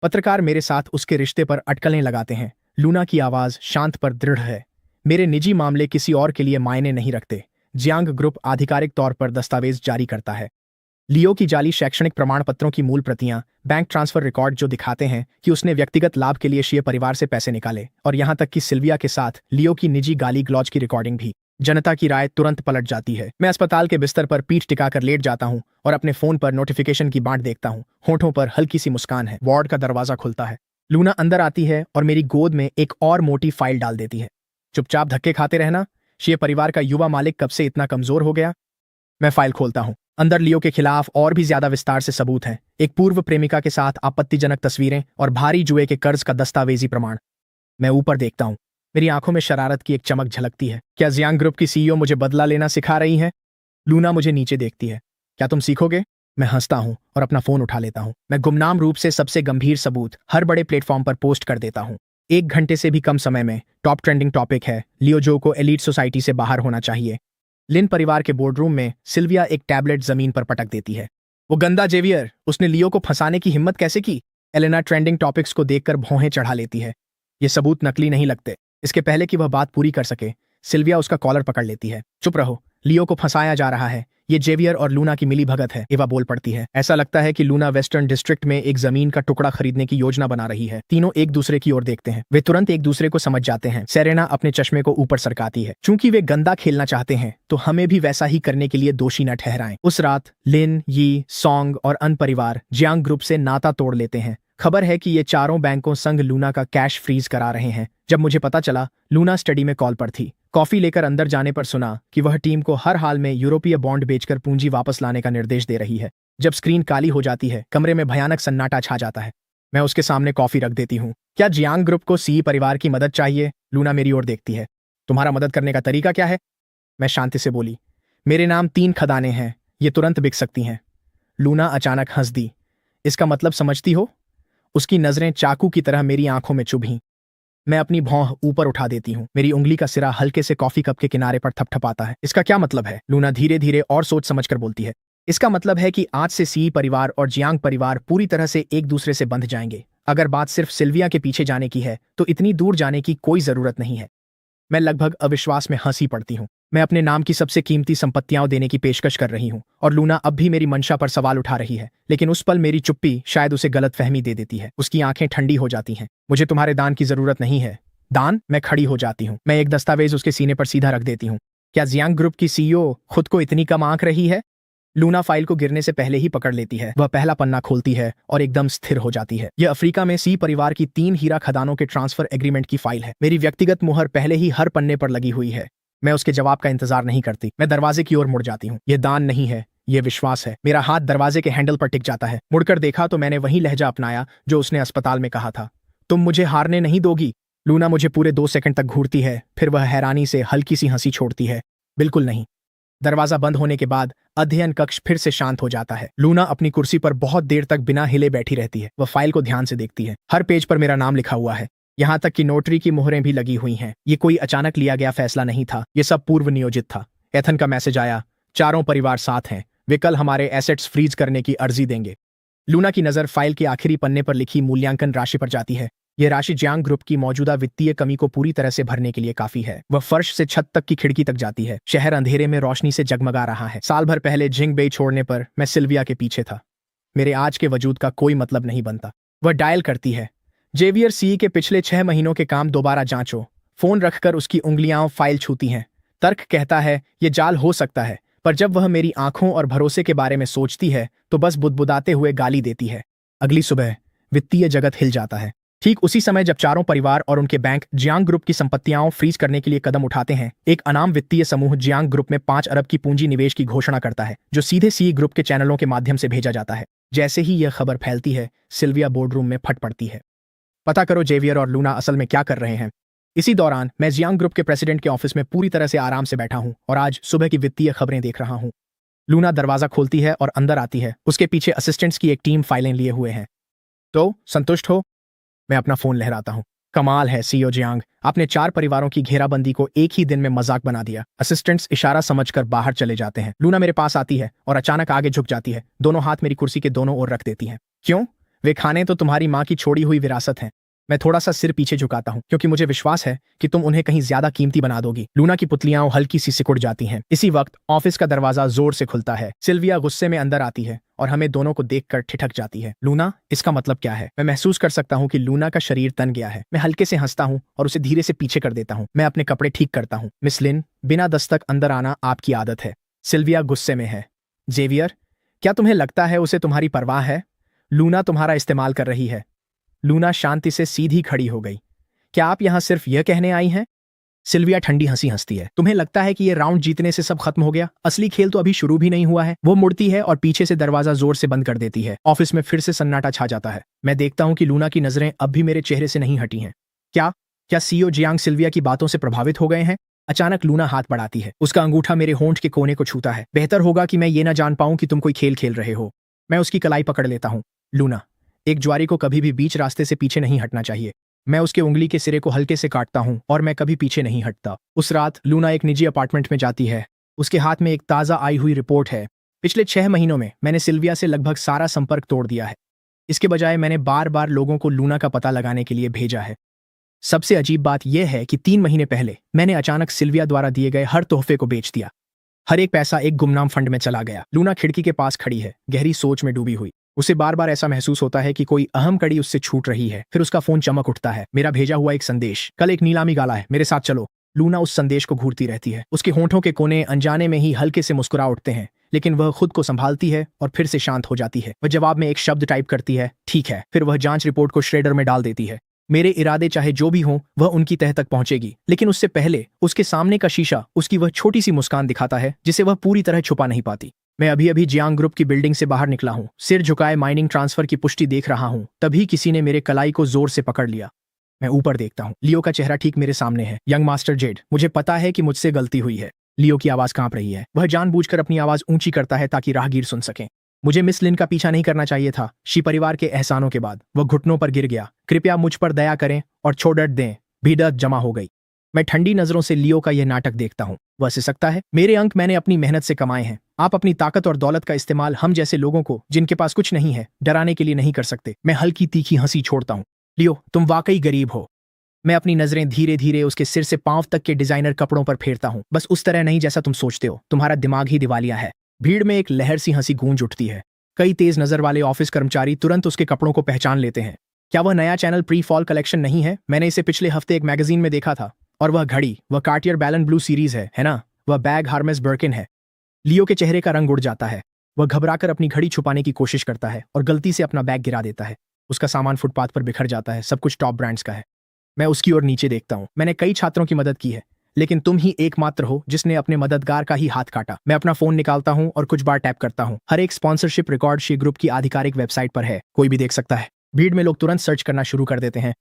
पत्रकार मेरे साथ उसके रिश्ते पर अटकलें लगाते हैं। लूना की आवाज शांत पर दृढ़ है। मेरे निजी मामले किसी और के लिए मायने नहीं रखते। जियांग ग्रुप आधिकारिक तौर पर दस्तावेज जारी करता है। लियो की जाली शैक्षणिक प्रमाण पत्रों की मूल प्रतियां, बैंक ट्रांसफर रिकॉर्ड जो दिखाते हैं कि उसने व्यक्तिगत लाभ के लिए शीय परिवार से पैसे निकाले, और यहां तक कि सिल्विया के साथ लियो की निजी गाली ग्लॉज की रिकॉर्डिंग भी। जनता की राय तुरंत पलट जाती है। मैं अस्पताल के बिस्तर पर पीठ टिकाकर लेट जाता हूं और अपने फोन पर नोटिफिकेशन की बांट देखता हूं। होठों पर हल्की सी मुस्कान है। वार्ड का दरवाजा खुलता है। लूना अंदर आती है और मेरी गोद में एक और मोटी फाइल डाल देती है। चुपचाप धक्के खाते रहना। शीय परिवार का युवा मालिक कब से इतना कमजोर हो गया? मैं फाइल खोलता हूं। अंदर लियो के खिलाफ और भी ज्यादा विस्तार से सबूत हैं। एक पूर्व प्रेमिका के साथ आपत्तिजनक तस्वीरें और भारी जुए के कर्ज का दस्तावेजी प्रमाण। मैं ऊपर देखता हूं। मेरी आंखों में शरारत की एक चमक झलकती है। क्या जियांग ग्रुप की सीईओ मुझे बदला लेना सिखा रही है? लूना मुझे नीचे देखती है। क्या तुम सीखोगे? मैं हंसता हूं और अपना फोन उठा लेता हूं। मैं गुमनाम रूप से सबसे गंभीर सबूत हर बड़े प्लेटफॉर्म पर पोस्ट कर देता हूं। 1 घंटे से भी कम समय में टॉप ट्रेंडिंग टॉपिक है, लियो जो को एलीट सोसाइटी से बाहर होना चाहिए। लिन परिवार के बोर्डरूम में सिल्विया एक टैबलेट जमीन पर पटक देती है। वो गंदा जेवियर, उसने लियो को फंसाने की हिम्मत कैसे की? एलेना ट्रेंडिंग टॉपिक्स को देखकर भौहें चढ़ा लेती है। ये सबूत नकली नहीं लगते। इसके पहले कि वह बात पूरी कर सके, सिल्विया उसका कॉलर पकड़ लेती है। चुप रहो, लियो को फंसाया जा रहा है। ये जेवियर और लूना की मिली भगत है। एवा बोल पड़ती है। ऐसा लगता है कि लूना वेस्टर्न डिस्ट्रिक्ट में एक जमीन का टुकड़ा खरीदने की योजना बना रही है। तीनों एक दूसरे की ओर देखते हैं। वे तुरंत एक दूसरे को समझ जाते हैं। सेरेना अपने चश्मे को ऊपर सरकाती है। चूंकि वे गंदा खेलना चाहते हैं तो हमें भी वैसा ही करने के लिए दोषी न ठहराएं। उस रात लिन, यी, सॉन्ग और अन परिवार जियांग ग्रुप से नाता तोड़ लेते हैं। खबर है कि ये चारों बैंकों संग लूना का कैश फ्रीज करा रहे हैं। जब मुझे पता चला, लूना स्टडी में कॉल पर थी। कॉफी लेकर अंदर जाने पर सुना कि वह टीम को हर हाल में यूरोपीय बॉन्ड बेचकर पूंजी वापस लाने का निर्देश दे रही है। जब स्क्रीन काली हो जाती है, कमरे में भयानक सन्नाटा छा जाता है। मैं उसके सामने कॉफी रख देती हूँ। क्या जियांग ग्रुप को सी परिवार की मदद चाहिए? लूना मेरी ओर देखती है। तुम्हारा मदद करने का तरीका क्या है? मैं शांति से बोली, मेरे नाम 3 खदानें हैं, ये तुरंत बिक सकती हैं। लूना अचानक हंस दी। इसका मतलब समझती हो? उसकी नजरें चाकू की तरह मेरी आंखों में चुभीं। मैं अपनी भौं ऊपर उठा देती हूँ। मेरी उंगली का सिरा हल्के से कॉफी कप के किनारे पर थपथपाता है। इसका क्या मतलब है? लूना धीरे धीरे और सोच समझकर बोलती है। इसका मतलब है कि आज से सी परिवार और जियांग परिवार पूरी तरह से एक दूसरे से बंध जाएंगे। अगर बात सिर्फ सिल्विया के पीछे जाने की है तो इतनी दूर जाने की कोई जरूरत नहीं है। मैं लगभग अविश्वास में हंसी पड़ती हूँ। मैं अपने नाम की सबसे कीमती संपत्तियां देने की पेशकश कर रही हूँ और लूना अब भी मेरी मंशा पर सवाल उठा रही है। लेकिन उस पल मेरी चुप्पी शायद उसे गलतफहमी दे देती है। उसकी आंखें ठंडी हो जाती हैं। मुझे तुम्हारे दान की जरूरत नहीं है। दान? मैं खड़ी हो जाती हूँ। मैं एक दस्तावेज उसके सीने पर सीधा रख देती हूँ। क्या जियांग ग्रुप की सीईओ खुद को इतनी कम आंक रही है? लूना फाइल को गिरने से पहले ही पकड़ लेती है। वह पहला पन्ना खोलती है और एकदम स्थिर हो जाती है। यह अफ्रीका में सी परिवार की 3 हीरा खदानों के ट्रांसफर एग्रीमेंट की फाइल है। मेरी व्यक्तिगत मुहर पहले ही हर पन्ने पर लगी हुई है। मैं उसके जवाब का इंतजार नहीं करती। मैं दरवाजे की ओर मुड़ जाती हूँ। यह दान नहीं है, यह विश्वास है। मेरा हाथ दरवाजे के हैंडल पर टिक जाता है। मुड़कर देखा तो मैंने वही लहजा अपनाया जो उसने अस्पताल में कहा था। तुम मुझे हारने नहीं दोगी? लूना मुझे पूरे 2 सेकंड तक घूरती है, फिर वह हैरानी से हल्की सी हंसी छोड़ती है। बिल्कुल नहीं। दरवाजा बंद होने के बाद अध्ययन कक्ष फिर से शांत हो जाता है। लूना अपनी कुर्सी पर बहुत देर तक बिना हिले बैठी रहती है। वह फाइल को ध्यान से देखती है। हर पेज पर मेरा नाम लिखा हुआ है। यहाँ तक कि नोटरी की मोहरें भी लगी हुई हैं। ये कोई अचानक लिया गया फैसला नहीं था। ये सब पूर्व नियोजित था। एथन का मैसेज आया, चारों परिवार साथ हैं। वे कल हमारे एसेट्स फ्रीज करने की अर्जी देंगे। लूना की नजर फाइल के आखिरी पन्ने पर लिखी मूल्यांकन राशि पर जाती है। यह राशि जियांग ग्रुप की मौजूदा वित्तीय कमी को पूरी तरह से भरने के लिए काफी है। वह फर्श से छत तक की खिड़की तक जाती है। शहर अंधेरे में रोशनी से जगमगा रहा है। साल भर पहले जिंगबेई छोड़ने पर मैं सिल्विया के पीछे था। मेरे आज के वजूद का कोई मतलब नहीं बनता। वह डायल करती है। जेवियर सी के पिछले 6 महीनों के काम दोबारा जांचो। फोन रखकर उसकी उंगलियां फाइल छूती हैं। तर्क कहता है ये जाल हो सकता है, पर जब वह मेरी आंखों और भरोसे के बारे में सोचती है तो बस बुदबुदाते हुए गाली देती है। अगली सुबह वित्तीय जगत हिल जाता है। ठीक उसी समय जब चारों परिवार और उनके बैंक जियांग ग्रुप की संपत्तियां फ्रीज करने के लिए कदम उठाते हैं, एक अनाम वित्तीय समूह जियांग ग्रुप में 5 अरब की पूंजी निवेश की घोषणा करता है, जो सीधे सी ग्रुप के चैनलों के माध्यम से भेजा जाता है। जैसे ही यह खबर फैलती है, सिल्विया बोर्डरूम में फट पड़ती है। पता करो जेवियर और लूना असल में क्या कर रहे हैं। इसी दौरान मैं जियांग ग्रुप के प्रेसिडेंट के ऑफिस में पूरी तरह से आराम से बैठा हूं और आज सुबह की वित्तीय खबरें देख रहा हूं। लूना दरवाजा खोलती है और अंदर आती है। उसके पीछे असिस्टेंट्स की एक टीम फाइलें लिए हुए हैं। तो संतुष्ट हो? मैं अपना फोन लहराता हूं। कमाल है सीईओ जियांग, आपने 4 परिवारों की घेराबंदी को एक ही दिन में मजाक बना दिया। असिस्टेंट्स इशारा समझकर बाहर चले जाते हैं। लूना मेरे पास आती है और अचानक आगे झुक जाती है। दोनों हाथ मेरी कुर्सी के दोनों ओर रख देती हैं। क्यों? वे खाने तो तुम्हारी माँ की छोड़ी हुई विरासत हैं। मैं थोड़ा सा सिर पीछे झुकाता हूं, क्योंकि मुझे विश्वास है कि तुम उन्हें कहीं ज्यादा कीमती बना दोगी। लूना की पुतलियां हल्की सी सिकुड़ जाती हैं। इसी वक्त ऑफिस का दरवाजा जोर से खुलता है। सिल्विया गुस्से में अंदर आती है और हमें दोनों को देखकर ठिठक जाती है। लूना, इसका मतलब क्या है? मैं महसूस कर सकता हूं कि लूना का शरीर तन गया है। मैं हल्के से हंसता हूं और उसे धीरे से पीछे कर देता हूं। मैं अपने कपड़े ठीक करता हूं। मिस लिन, बिना दस्तक अंदर आना आपकी आदत है। सिल्विया गुस्से में है। जेवियर, क्या तुम्हें लगता है उसे तुम्हारी परवाह है? लूना तुम्हारा इस्तेमाल कर रही है। लूना शांति से सीधी खड़ी हो गई। क्या आप यहां सिर्फ यह कहने आई हैं? सिल्विया ठंडी हंसी हंसती है। तुम्हें लगता है कि ये राउंड जीतने से सब खत्म हो गया? असली खेल तो अभी शुरू भी नहीं हुआ है। वो मुड़ती है और पीछे से दरवाजा जोर से बंद कर देती है। ऑफिस में फिर से सन्नाटा छा जाता है। मैं देखता हूं कि लूना की नजरें अब भी मेरे चेहरे से नहीं हटी हैं। क्या क्या सीईओ जियांग सिल्विया की बातों से प्रभावित हो गए हैं? अचानक लूना हाथ बढ़ाती है। उसका अंगूठा मेरे होंठ के कोने को छूता है। बेहतर होगा कि मैं ये ना जान पाऊं कि तुम कोई खेल खेल रहे हो। मैं उसकी कलाई पकड़ लेता हूं। लूना, एक ज्वारी को कभी भी बीच रास्ते से पीछे नहीं हटना चाहिए। मैं उसके उंगली के सिरे को हल्के से काटता हूं और मैं कभी पीछे नहीं हटता। उस रात लूना एक निजी अपार्टमेंट में जाती है। उसके हाथ में एक ताज़ा आई हुई रिपोर्ट है। पिछले 6 महीनों में मैंने सिल्विया से लगभग सारा संपर्क तोड़ दिया है। इसके बजाय मैंने बार बार लोगों को लूना का पता लगाने के लिए भेजा है। सबसे अजीब बात यह है कि 3 महीने पहले मैंने अचानक सिल्विया द्वारा दिए गए हर तोहफे को बेच दिया। हर एक पैसा एक गुमनाम फंड में चला गया। लूना खिड़की के पास खड़ी है, गहरी सोच में डूबी हुई। उसे बार बार ऐसा महसूस होता है कि कोई अहम कड़ी उससे छूट रही है। फिर उसका फोन चमक उठता है। मेरा भेजा हुआ एक संदेश, कल एक नीलामी गाला है, मेरे साथ चलो। लूना उस संदेश को घूरती रहती है। उसके होंठों के कोने अनजाने में ही हल्के से मुस्कुरा उठते हैं, लेकिन वह खुद को संभालती है और फिर से शांत हो जाती है। वह जवाब में एक शब्द टाइप करती है, ठीक है। फिर वह जांच रिपोर्ट को श्रेडर में डाल देती है। मेरे इरादे चाहे जो भी हों, वह उनकी तह तक पहुंचेगी, लेकिन उससे पहले उसके सामने का शीशा उसकी वह छोटी सी मुस्कान दिखाता है जिसे वह पूरी तरह छुपा नहीं पाती। मैं अभी अभी जियांग ग्रुप की बिल्डिंग से बाहर निकला हूं, सिर झुकाए माइनिंग ट्रांसफर की पुष्टि देख रहा हूं, तभी किसी ने मेरे कलाई को जोर से पकड़ लिया। मैं ऊपर देखता हूं। लियो का चेहरा ठीक मेरे सामने है। यंग मास्टर जेड, मुझे पता है कि मुझसे गलती हुई है। लियो की आवाज कांप रही है। वह जानबूझकर अपनी आवाज ऊंची करता है ताकि राहगीर सुन सकें। मुझे मिस लिन का पीछा नहीं करना चाहिए था। शी परिवार के एहसानों के बाद वह घुटनों पर गिर गया। कृपया मुझ पर दया करें और छोड़ दें। भीड़ जमा हो गई। मैं ठंडी नजरों से लियो का यह नाटक देखता हूं। वह सिसकता है, मेरे अंक मैंने अपनी मेहनत से कमाए हैं। आप अपनी ताकत और दौलत का इस्तेमाल हम जैसे लोगों को, जिनके पास कुछ नहीं है, डराने के लिए नहीं कर सकते। मैं हल्की तीखी हंसी छोड़ता हूं। लियो, तुम वाकई गरीब हो। मैं अपनी नजरें धीरे धीरे उसके सिर से पांव तक के डिजाइनर कपड़ों पर फेरता हूं। बस उस तरह नहीं जैसा तुम सोचते हो। तुम्हारा दिमाग ही दिवालिया है। भीड़ में एक लहर सी हंसी गूंज उठती है। कई तेज नजर वाले ऑफिस कर्मचारी तुरंत उसके कपड़ों को पहचान लेते हैं। क्या वह नया चैनल प्री फॉल कलेक्शन नहीं है? मैंने इसे पिछले हफ्ते एक मैगजीन में देखा था। और वह घड़ी, वह कार्टियर बैलन ब्लू सीरीज है ना? वह बैग हार्मेस बर्किन है। लियो के चेहरे का रंग उड़ जाता है। वह घबराकर अपनी घड़ी छुपाने की कोशिश करता है और गलती से अपना बैग गिरा देता है। उसका सामान फुटपाथ पर बिखर जाता है। सब कुछ टॉप ब्रांड्स का है। मैं उसकी ओर नीचे देखता हूँ। मैंने कई छात्रों की मदद की है, लेकिन तुम ही एकमात्र हो जिसने अपने मददगार का ही हाथ काटा। मैं अपना फोन निकालता हूँ और कुछ बार टैप करता हूँ। हर एक स्पॉन्सरशिप रिकॉर्ड शी ग्रुप की आधिकारिक वेबसाइट पर है, कोई भी देख सकता है। भीड़ में लोग तुरंत सर्च करना शुरू कर देते हैं।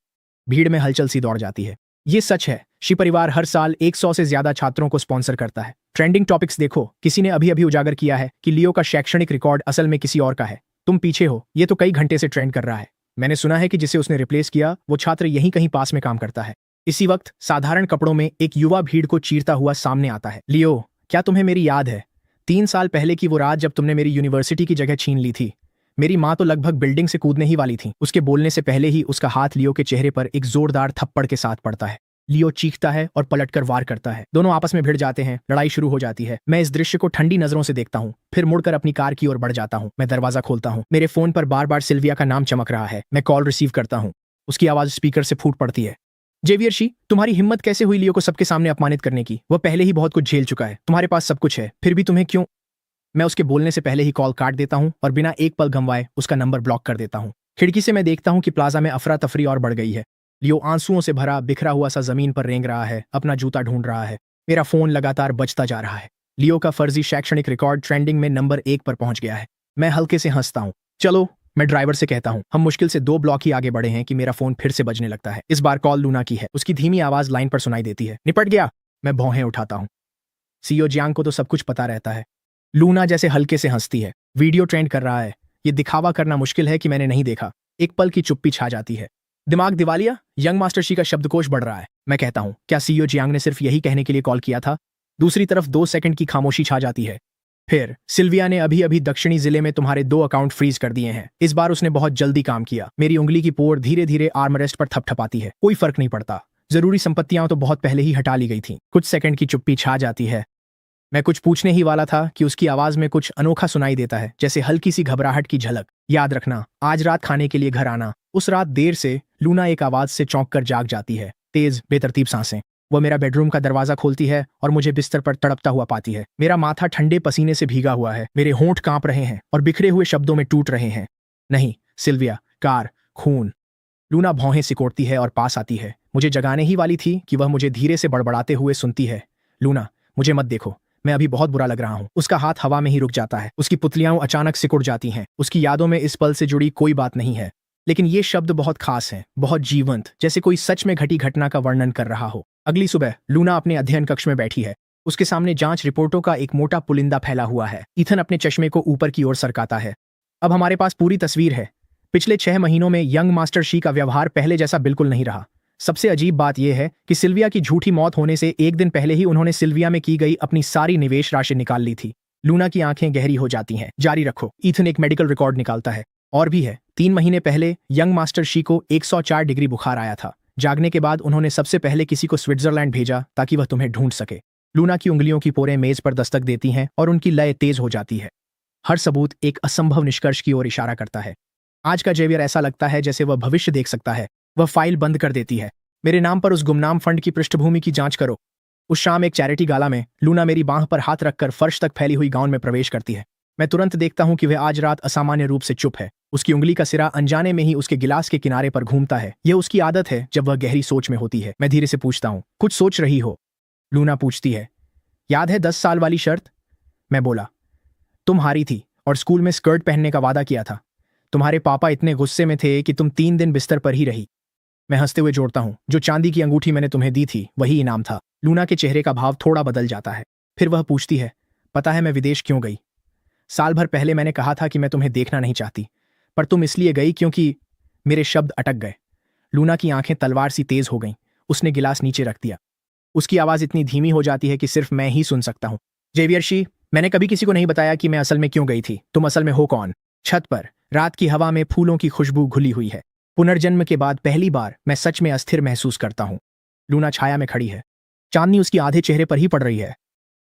भीड़ में हलचल सी दौड़ जाती है। ये सच है, शी परिवार हर साल 100 से ज्यादा छात्रों को स्पॉन्सर करता है। ट्रेंडिंग टॉपिक्स देखो। किसी ने अभी अभी उजागर किया है कि लियो का शैक्षणिक रिकॉर्ड असल में किसी और का है। तुम पीछे हो, ये तो कई घंटे से ट्रेंड कर रहा है। मैंने सुना है कि जिसे उसने रिप्लेस किया वो छात्र यहीं कहीं पास में काम करता है। इसी वक्त साधारण कपड़ों में एक युवा भीड़ को चीरता हुआ सामने आता है। लियो, क्या तुम्हें मेरी याद है? 3 साल पहले की वो रात जब तुमने मेरी यूनिवर्सिटी की जगह छीन ली थी। मेरी माँ तो लगभग बिल्डिंग से कूदने ही वाली थी। उसके बोलने से पहले ही उसका हाथ लियो के चेहरे पर एक जोरदार थप्पड़ के साथ पड़ता है। लियो चीखता है और पलटकर वार करता है। दोनों आपस में भिड़ जाते हैं। लड़ाई शुरू हो जाती है। मैं इस दृश्य को ठंडी नजरों से देखता हूँ, फिर मुड़कर अपनी कार की ओर बढ़ जाता हूँ। मैं दरवाजा खोलता हूँ। मेरे फोन पर बार बार सिल्विया का नाम चमक रहा है। मैं कॉल रिसीव करता हूँ। उसकी आवाज स्पीकर से फूट पड़ती है। जेवियर शी, तुम्हारी हिम्मत कैसे हुई लियो को सबके सामने अपमानित करने की? वह पहले ही बहुत कुछ झेल चुका है, तुम्हारे पास सब कुछ है, फिर भी तुम्हें क्यों? मैं उसके बोलने से पहले ही कॉल काट देता हूं और बिना एक पल गंवाए उसका नंबर ब्लॉक कर देता हूं। खिड़की से मैं देखता हूं कि प्लाजा में अफरा तफरी और बढ़ गई है। लियो आंसुओं से भरा बिखरा हुआ सा जमीन पर रेंग रहा है, अपना जूता ढूंढ रहा है। मेरा फोन लगातार बजता जा रहा है। लियो का फर्जी शैक्षणिक रिकॉर्ड ट्रेंडिंग में नंबर 1 पर पहुंच गया है। मैं हल्के से हंसता हूं। चलो, मैं ड्राइवर से कहता हूं। हम मुश्किल से 2 ब्लॉक ही आगे बढ़े हैं कि मेरा फोन फिर से बजने लगता है। इस बार कॉल लूना की है। उसकी धीमी आवाज लाइन पर सुनाई देती है। निपट गया? मैं भौहें उठाता हूं। सीईओ जियांग को तो सब कुछ पता रहता है। लूना जैसे हल्के से हंसती है। वीडियो ट्रेंड कर रहा है। ये दिखावा करना मुश्किल है कि मैंने नहीं देखा। एक पल की चुप्पी छा जाती है। दिमाग दिवालिया? यंग मास्टर शी का शब्दकोश बढ़ रहा है। मैं कहता हूं, क्या सीईओ जियांग ने सिर्फ यही कहने के लिए कॉल किया था? दूसरी तरफ 2 सेकंड की खामोशी छा जाती है। फिर सिल्विया ने अभी अभी दक्षिणी जिले में तुम्हारे 2 अकाउंट फ्रीज कर दिए हैं। इस बार उसने बहुत जल्दी काम किया। मेरी उंगली की पोर धीरे धीरे आर्मरेस्ट पर थपथपाती है। कोई फर्क नहीं पड़ता। जरूरी संपत्तियां तो बहुत पहले ही हटा ली गई थीं। कुछ सेकंड की चुप्पी छा जाती है। मैं कुछ पूछने ही वाला था कि उसकी आवाज में कुछ अनोखा सुनाई देता है, जैसे हल्की सी घबराहट की झलक। याद रखना, आज रात खाने के लिए घर आना। उस रात देर से लूना एक आवाज से चौंक कर जाग जाती है। तेज बेतरतीब सांसें। वह मेरा बेडरूम का दरवाजा खोलती है और मुझे बिस्तर पर तड़पता हुआ पाती है। मेरा माथा ठंडे पसीने से भीगा हुआ है। मेरे होंठ कांप रहे हैं और बिखरे हुए शब्दों में टूट रहे हैं। नहीं, सिल्विया, कार, खून। लूना भौहें सिकोड़ती है और पास आती है। मुझे जगाने ही वाली थी कि वह मुझे धीरे से बड़बड़ाते हुए सुनती है। लूना, मुझे मत देखो, मैं अभी बहुत बुरा लग रहा हूं। उसका हाथ हवा में ही रुक जाता है। उसकी पुतलियां अचानक सिकुड़ जाती हैं। उसकी यादों में इस पल से जुड़ी कोई बात नहीं है, लेकिन ये शब्द बहुत खास हैं, बहुत जीवंत, जैसे कोई सच में घटी घटना का वर्णन कर रहा हो। अगली सुबह लूना अपने अध्ययन कक्ष में बैठी है। उसके सामने जांच रिपोर्टों का एक मोटा पुलिंदा फैला हुआ है। ईथन अपने चश्मे को ऊपर की ओर सरकाता है। अब हमारे पास पूरी तस्वीर है। पिछले 6 महीनों में यंग मास्टर शी का व्यवहार पहले जैसा बिल्कुल नहीं रहा। सबसे अजीब बात यह है कि सिल्विया की झूठी मौत होने से एक दिन पहले ही उन्होंने सिल्विया में की गई अपनी सारी निवेश राशि निकाल ली थी। लूना की आंखें गहरी हो जाती हैं। जारी रखो। ईथन एक मेडिकल रिकॉर्ड निकालता है। और भी है। 3 महीने पहले यंग मास्टर शी को 104 डिग्री बुखार आया था। जागने के बाद उन्होंने सबसे पहले किसी को स्विट्जरलैंड भेजा ताकि वह तुम्हें ढूंढ सके। लूना की उंगलियों की पोरें मेज पर दस्तक देती हैं और उनकी लय तेज हो जाती है। हर सबूत एक असंभव निष्कर्ष की ओर इशारा करता है। आज का जेवियर ऐसा लगता है जैसे वह भविष्य देख सकता है। वह फाइल बंद कर देती है। मेरे नाम पर उस गुमनाम फंड की पृष्ठभूमि की जांच करो। उस शाम एक चैरिटी गाला में लूना मेरी बांह पर हाथ रखकर फर्श तक फैली हुई गाउन में प्रवेश करती है। मैं तुरंत देखता हूं कि वह आज रात असामान्य रूप से चुप है। उसकी उंगली का सिरा अनजाने में ही उसके गिलास के किनारे पर घूमता है। यह उसकी आदत है जब वह गहरी सोच में होती है। मैं धीरे से पूछता हूं, कुछ सोच रही हो? लूना पूछती है, याद है 10 साल वाली शर्त? मैं बोला, तुम हारी थी और स्कूल में स्कर्ट पहनने का वादा किया था। तुम्हारे पापा इतने गुस्से में थे कि तुम 3 दिन बिस्तर पर ही रही। मैं हंसते हुए जोड़ता हूं, जो चांदी की अंगूठी मैंने तुम्हें दी थी वही इनाम था। लूना के चेहरे का भाव थोड़ा बदल जाता है। फिर वह पूछती है, पता है मैं विदेश क्यों गई? साल भर पहले मैंने कहा था कि मैं तुम्हें देखना नहीं चाहती, पर तुम इसलिए गई क्योंकि मेरे शब्द अटक गए। लूना की आंखें तलवार सी तेज हो गईं। उसने गिलास नीचे रख दिया। उसकी आवाज इतनी धीमी हो जाती है कि सिर्फ मैं ही सुन सकता हूं। जेवियर शी, मैंने कभी किसी को नहीं बताया कि मैं असल में क्यों गई थी। तुम असल में हो कौन? छत पर रात की हवा में फूलों की खुशबू घुली हुई है। पुनर्जन्म के बाद पहली बार मैं सच में अस्थिर महसूस करता हूं। लूना छाया में खड़ी है। चांदनी उसकी आधे चेहरे पर ही पड़ रही है।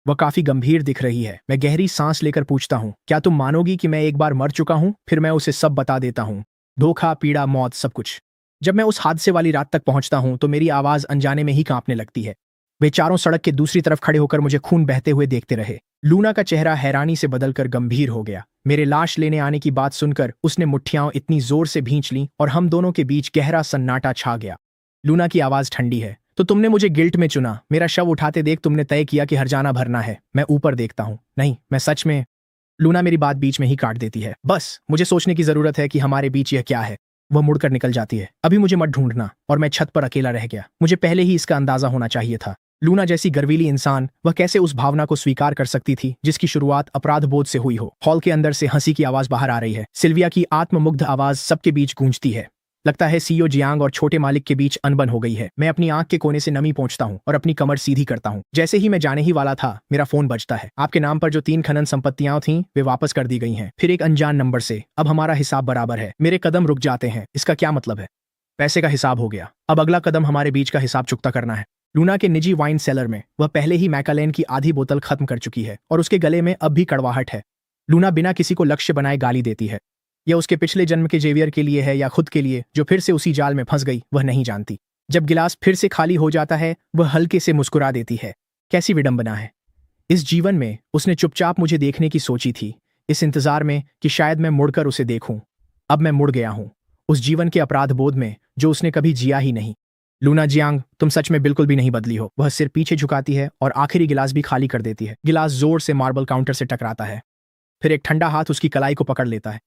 वह काफी गंभीर दिख रही है। मैं गहरी सांस लेकर पूछता हूं, क्या तुम मानोगी कि मैं एक बार मर चुका हूं? फिर मैं उसे सब बता देता हूं। धोखा, पीड़ा, मौत, सब कुछ। जब मैं उस हादसे वाली रात तक पहुंचता हूं तो मेरी आवाज अनजाने में ही कांपने लगती है। वे चारों सड़क के दूसरी तरफ खड़े होकर मुझे खून बहते हुए देखते रहे। लूना का चेहरा हैरानी से बदलकर गंभीर हो गया। मेरे लाश लेने आने की बात सुनकर उसने मुट्ठियां इतनी जोर से भींच लीं और हम दोनों के बीच गहरा सन्नाटा छा गया। लूना की आवाज ठंडी है, तो तुमने मुझे गिल्ट में चुना। मेरा शव उठाते देख तुमने तय किया कि हर्जाना भरना है। मैं ऊपर देखता हूं। नहीं, मैं सच में। लूना मेरी बात बीच में ही काट देती है। बस, मुझे सोचने की जरूरत है कि हमारे बीच यह क्या है। वह मुड़कर निकल जाती है। अभी मुझे मत ढूंढना। और मैं छत पर अकेला रह गया। मुझे पहले ही इसका अंदाजा होना चाहिए था। लूना जैसी गर्वीली इंसान, वह कैसे उस भावना को स्वीकार कर सकती थी जिसकी शुरुआत अपराध बोध से हुई हो। हॉल के अंदर से हंसी की आवाज बाहर आ रही है। सिल्विया की आत्ममुग्ध आवाज सबके बीच गूंजती है। लगता है सीईओ जियांग और छोटे मालिक के बीच अनबन हो गई है। मैं अपनी आंख के कोने से नमी पहुंचता हूं और अपनी कमर सीधी करता हूं। जैसे ही मैं जाने ही वाला था, मेरा फोन बजता है। आपके नाम पर जो 3 खनन संपत्तियां थीं, वे वापस कर दी गई हैं। फिर एक अनजान नंबर से। अब हमारा हिसाब बराबर है। मेरे कदम रुक जाते हैं। इसका क्या मतलब है? पैसे का हिसाब हो गया। अब अगला कदम हमारे बीच का हिसाब चुकता करना है। लूना के निजी वाइन सेलर में वह पहले ही मैकालेन की आधी बोतल खत्म कर चुकी है और उसके गले में अब भी कड़वाहट है। लूना बिना किसी को लक्ष्य बनाए गाली देती है। यह उसके पिछले जन्म के जेवियर के लिए है या खुद के लिए जो फिर से उसी जाल में फंस गई, वह नहीं जानती। जब गिलास फिर से खाली हो जाता है, वह हल्के से मुस्कुरा देती है। कैसी विडंबना है। इस जीवन में उसने चुपचाप मुझे देखने की सोची थी, इस इंतजार में कि शायद मैं मुड़कर उसे देखूं। अब मैं मुड़ गया हूं, उस जीवन के अपराध बोध में जो उसने कभी जिया ही नहीं। लूना जियांग, तुम सच में बिल्कुल भी नहीं बदली हो। वह सिर पीछे झुकाती है और आखिरी गिलास भी खाली कर देती है। गिलास जोर से मार्बल काउंटर से टकराता है, फिर एक ठंडा हाथ उसकी कलाई को पकड़ लेता है।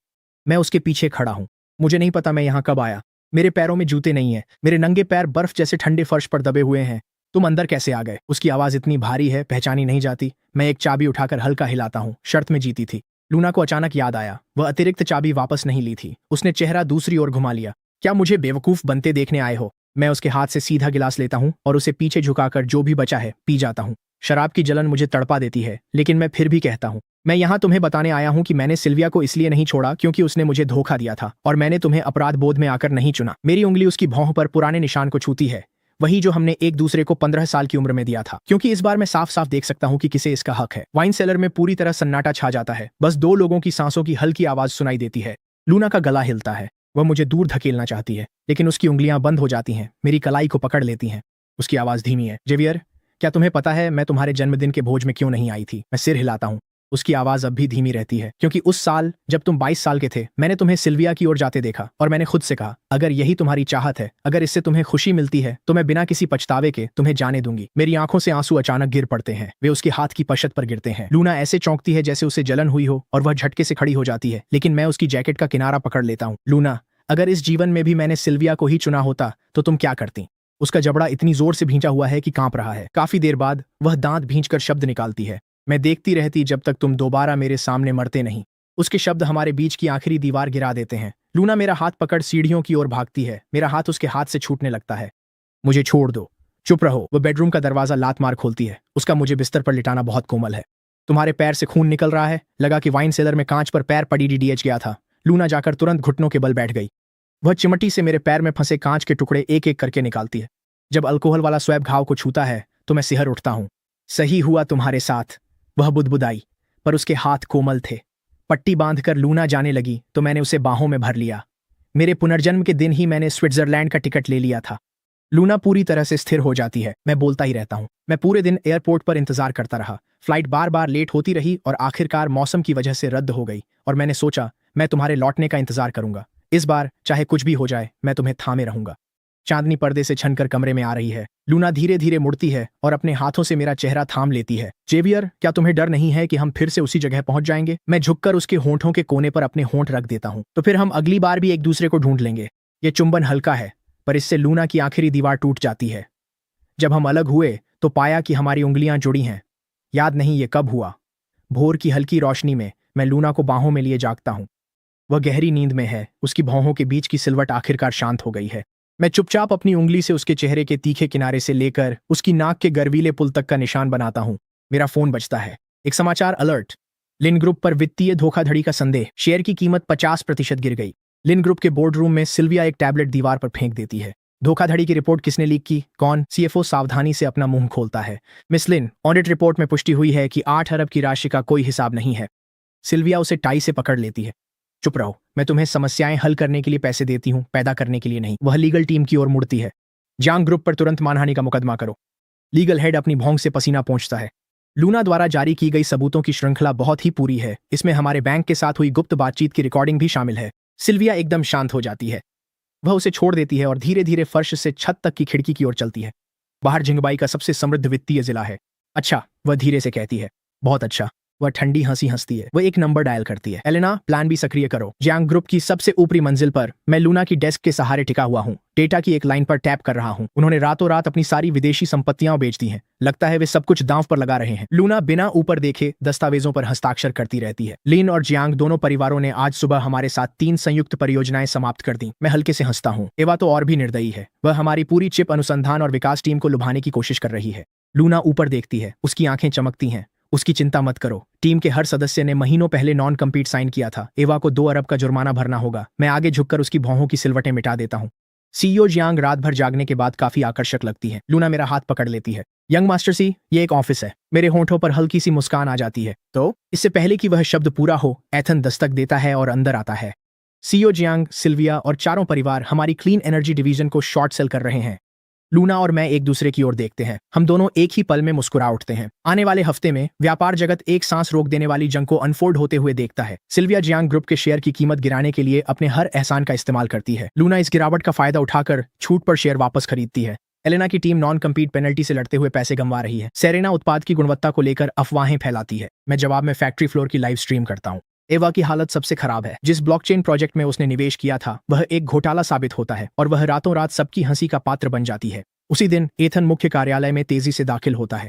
मैं उसके पीछे खड़ा हूं। मुझे नहीं पता मैं यहां कब आया। मेरे पैरों में जूते नहीं है, मेरे नंगे पैर बर्फ जैसे ठंडे फर्श पर दबे हुए हैं। तुम अंदर कैसे आ गए? उसकी आवाज इतनी भारी है, पहचानी नहीं जाती। मैं एक चाबी उठाकर हल्का हिलाता हूं। शर्त में जीती थी। लूना को अचानक याद आया, वह अतिरिक्त चाबी वापस नहीं ली थी। उसने चेहरा दूसरी ओर घुमा लिया। क्या मुझे बेवकूफ बनते देखने आए हो? मैं उसके हाथ से सीधा गिलास लेता हूं और उसे पीछे झुकाकर जो भी बचा है पी जाता हूं। शराब की जलन मुझे तड़पा देती है, लेकिन मैं फिर भी कहता हूं, मैं यहां तुम्हें बताने आया हूं कि मैंने सिल्विया को इसलिए नहीं छोड़ा क्योंकि उसने मुझे धोखा दिया था, और मैंने तुम्हें अपराध बोध में आकर नहीं चुना। मेरी उंगली उसकी भौं पर पुराने निशान को छूती है, वही जो हमने एक दूसरे को 15 साल की उम्र में दिया था। क्योंकि इस बार मैं साफ साफ देख सकता हूं कि किसे इसका हक है। वाइन सेलर में पूरी तरह सन्नाटा छा जाता है। बस दो लोगों की सांसों की हल्की आवाज सुनाई देती है। लूना का गला हिलता है। वह मुझे दूर धकेलना चाहती है, लेकिन उसकी उंगलियां बंद हो जाती हैं, मेरी कलाई को पकड़ लेती हैं। उसकी आवाज धीमी है, जेवियर, क्या तुम्हें पता है मैं तुम्हारे जन्मदिन के भोज में क्यों नहीं आई थी? मैं सिर हिलाता हूं। उसकी आवाज अब भी धीमी रहती है, क्योंकि उस साल जब तुम 22 साल के थे, मैंने तुम्हें सिल्विया की ओर जाते देखा और मैंने खुद से कहा, अगर यही तुम्हारी चाहत है, अगर इससे तुम्हें खुशी मिलती है, तो मैं बिना किसी पछतावे के तुम्हें जाने दूंगी। मेरी आंखों से आंसू अचानक गिर पड़ते हैं, वे उसके हाथ की पशत पर गिरते हैं। लूना ऐसे चौंकती है जैसे उसे जलन हुई हो, और वह झटके से खड़ी हो जाती है, लेकिन मैं उसकी जैकेट का किनारा पकड़ लेता हूं। लूना, अगर इस जीवन में भी मैंने सिल्विया को ही चुना होता तो तुम क्या करती? उसका जबड़ा इतनी जोर से भींचा हुआ है कि कांप रहा है। काफी देर बाद वह दांत भींचकर शब्द निकालती है, मैं देखती रहती जब तक तुम दोबारा मेरे सामने मरते नहीं। उसके शब्द हमारे बीच की आखिरी दीवार गिरा देते हैं। लूना मेरा हाथ पकड़ सीढ़ियों की ओर भागती है। मेरा हाथ उसके हाथ से छूटने लगता है। मुझे छोड़ दो, चुप रहो। वह बेडरूम का दरवाजा लात मार खोलती है। उसका मुझे बिस्तर पर लिटाना बहुत कोमल है। तुम्हारे पैर से खून निकल रहा है। लगा कि वाइन सेलर में कांच पर पैर पड़ी डीडीएच गया था। लूना जाकर तुरंत घुटनों के बल बैठ गई। वह चिमटी से मेरे पैर में फंसे कांच के टुकड़े एक एक करके निकालती है। जब अल्कोहल वाला स्वैब घाव को छूता है तो मैं सिहर उठता हूं। सही हुआ तुम्हारे साथ, वह बुदबुदाई, पर उसके हाथ कोमल थे। पट्टी बांधकर लूना जाने लगी तो मैंने उसे बाहों में भर लिया। मेरे पुनर्जन्म के दिन ही मैंने स्विट्जरलैंड का टिकट ले लिया था। लूना पूरी तरह से स्थिर हो जाती है। मैं बोलता ही रहता हूं। मैं पूरे दिन एयरपोर्ट पर इंतजार करता रहा। फ्लाइट बार बार लेट होती रही और आखिरकार मौसम की वजह से रद्द हो गई, और मैंने सोचा मैं तुम्हारे लौटने का इंतजार करूंगा। इस बार चाहे कुछ भी हो जाए, मैं तुम्हें थामे रहूंगा। चांदनी पर्दे से छनकर कमरे में आ रही है। लूना धीरे धीरे मुड़ती है और अपने हाथों से मेरा चेहरा थाम लेती है। जेवियर, क्या तुम्हें डर नहीं है कि हम फिर से उसी जगह पहुंच जाएंगे? मैं झुककर उसके होंठों के कोने पर अपने होंठ रख देता हूं। तो फिर हम अगली बार भी एक दूसरे को ढूंढ लेंगे। ये चुंबन हल्का है, पर इससे लूना की आखिरी दीवार टूट जाती है। जब हम अलग हुए तो पाया कि हमारी उंगलियां जुड़ी हैं। याद नहीं ये कब हुआ। भोर की हल्की रोशनी में मैं लूना को बाहों में लिए जागता हूं। वह गहरी नींद में है। उसकी भौहों के बीच की सिलवट आखिरकार शांत हो गई है। मैं चुपचाप अपनी उंगली से उसके चेहरे के तीखे किनारे से लेकर उसकी नाक के गर्वीले पुल तक का निशान बनाता हूं। मेरा फोन बजता है। एक समाचार अलर्ट। लिन ग्रुप पर वित्तीय धोखाधड़ी का संदेह। शेयर की कीमत 50% गिर गई। लिन ग्रुप के बोर्ड रूम में सिल्विया एक टैबलेट दीवार पर फेंक देती है। धोखाधड़ी की रिपोर्ट किसने लीक की? कौन? सीएफओ सावधानी से अपना मुंह खोलता है। मिस लिन, ऑडिट रिपोर्ट में पुष्टि हुई है कि 8 अरब की राशि का कोई हिसाब नहीं है। सिल्विया उसे टाई से पकड़ लेती है। चुप रहो, मैं तुम्हें समस्याएं हल करने के लिए पैसे देती हूं, पैदा करने के लिए नहीं। वह लीगल टीम की ओर मुड़ती है। जांग ग्रुप पर तुरंत मानहानि का मुकदमा करो। लीगल हेड अपनी भौंक से पसीना पोंछता है। लूना द्वारा जारी की गई सबूतों की श्रृंखला बहुत ही पूरी है। इसमें हमारे बैंक के साथ हुई गुप्त बातचीत की रिकॉर्डिंग भी शामिल है। सिल्विया एकदम शांत हो जाती है। वह उसे छोड़ देती है और धीरे धीरे फर्श से छत तक की खिड़की की ओर चलती है। बाहर जिंगबाई का सबसे समृद्ध वित्तीय जिला है। अच्छा, वह धीरे से कहती है। बहुत अच्छा। वह ठंडी हंसी हंसती है। वह एक नंबर डायल करती है। एलेना, प्लान भी सक्रिय करो। जियांग ग्रुप की सबसे ऊपरी मंजिल पर मैं लूना की डेस्क के सहारे टिका हुआ हूँ। डेटा की एक लाइन पर टैप कर रहा हूँ। उन्होंने रातों रात अपनी सारी विदेशी संपत्तियां बेच दी हैं। लगता है वे सब कुछ दांव पर लगा रहे हैं। लूना बिना ऊपर देखे दस्तावेजों पर हस्ताक्षर करती रहती है। लिन और जियांग दोनों परिवारों ने आज सुबह हमारे साथ 3 संयुक्त परियोजनाएं समाप्त कर दी। मैं हल्के से हंसता हूँ। एवा तो और भी निर्दयी है। वह हमारी पूरी चिप अनुसंधान और विकास टीम को लुभाने की कोशिश कर रही है। लूना ऊपर देखती है। उसकी आंखें चमकती हैं। उसकी चिंता मत करो। टीम के हर सदस्य ने महीनों पहले नॉन कम्पीट साइन किया था। एवा को 2 अरब का जुर्माना भरना होगा। मैं आगे झुककर उसकी भौहों की सिलवटें मिटा देता हूँ। सीईओ जियांग रात भर जागने के बाद काफी आकर्षक लगती है। लूना मेरा हाथ पकड़ लेती है। यंग मास्टर सी, ये एक ऑफिस है। मेरे होंठों पर हल्की सी मुस्कान आ जाती है। तो इससे पहले कि वह शब्द पूरा हो, एथन दस्तक देता है और अंदर आता है। सीईओ जियांग, सिल्विया और चारों परिवार हमारी क्लीन एनर्जी डिवीजन को शॉर्ट सेल कर रहे हैं। लूना और मैं एक दूसरे की ओर देखते हैं। हम दोनों एक ही पल में मुस्कुरा उठते हैं। आने वाले हफ्ते में व्यापार जगत एक सांस रोक देने वाली जंग को अनफोल्ड होते हुए देखता है। सिल्विया जियांग ग्रुप के शेयर की कीमत गिराने के लिए अपने हर एहसान का इस्तेमाल करती है। लूना इस गिरावट का फायदा उठाकर छूट पर शेयर वापस खरीदती है। एलेना की टीम नॉन कम्पीट पेनल्टी से लड़ते हुए पैसे गंवा रही है। सेरेना उत्पाद की गुणवत्ता को लेकर अफवाहें फैलाती है। मैं जवाब में फैक्ट्री फ्लोर की लाइव स्ट्रीम करता हूँ। एवा की हालत सबसे खराब है। जिस ब्लॉकचेन प्रोजेक्ट में उसने निवेश किया था वह एक घोटाला साबित होता है और वह रातों रात सबकी हंसी का पात्र बन जाती है। उसी दिन एथन मुख्य कार्यालय में तेजी से दाखिल होता है।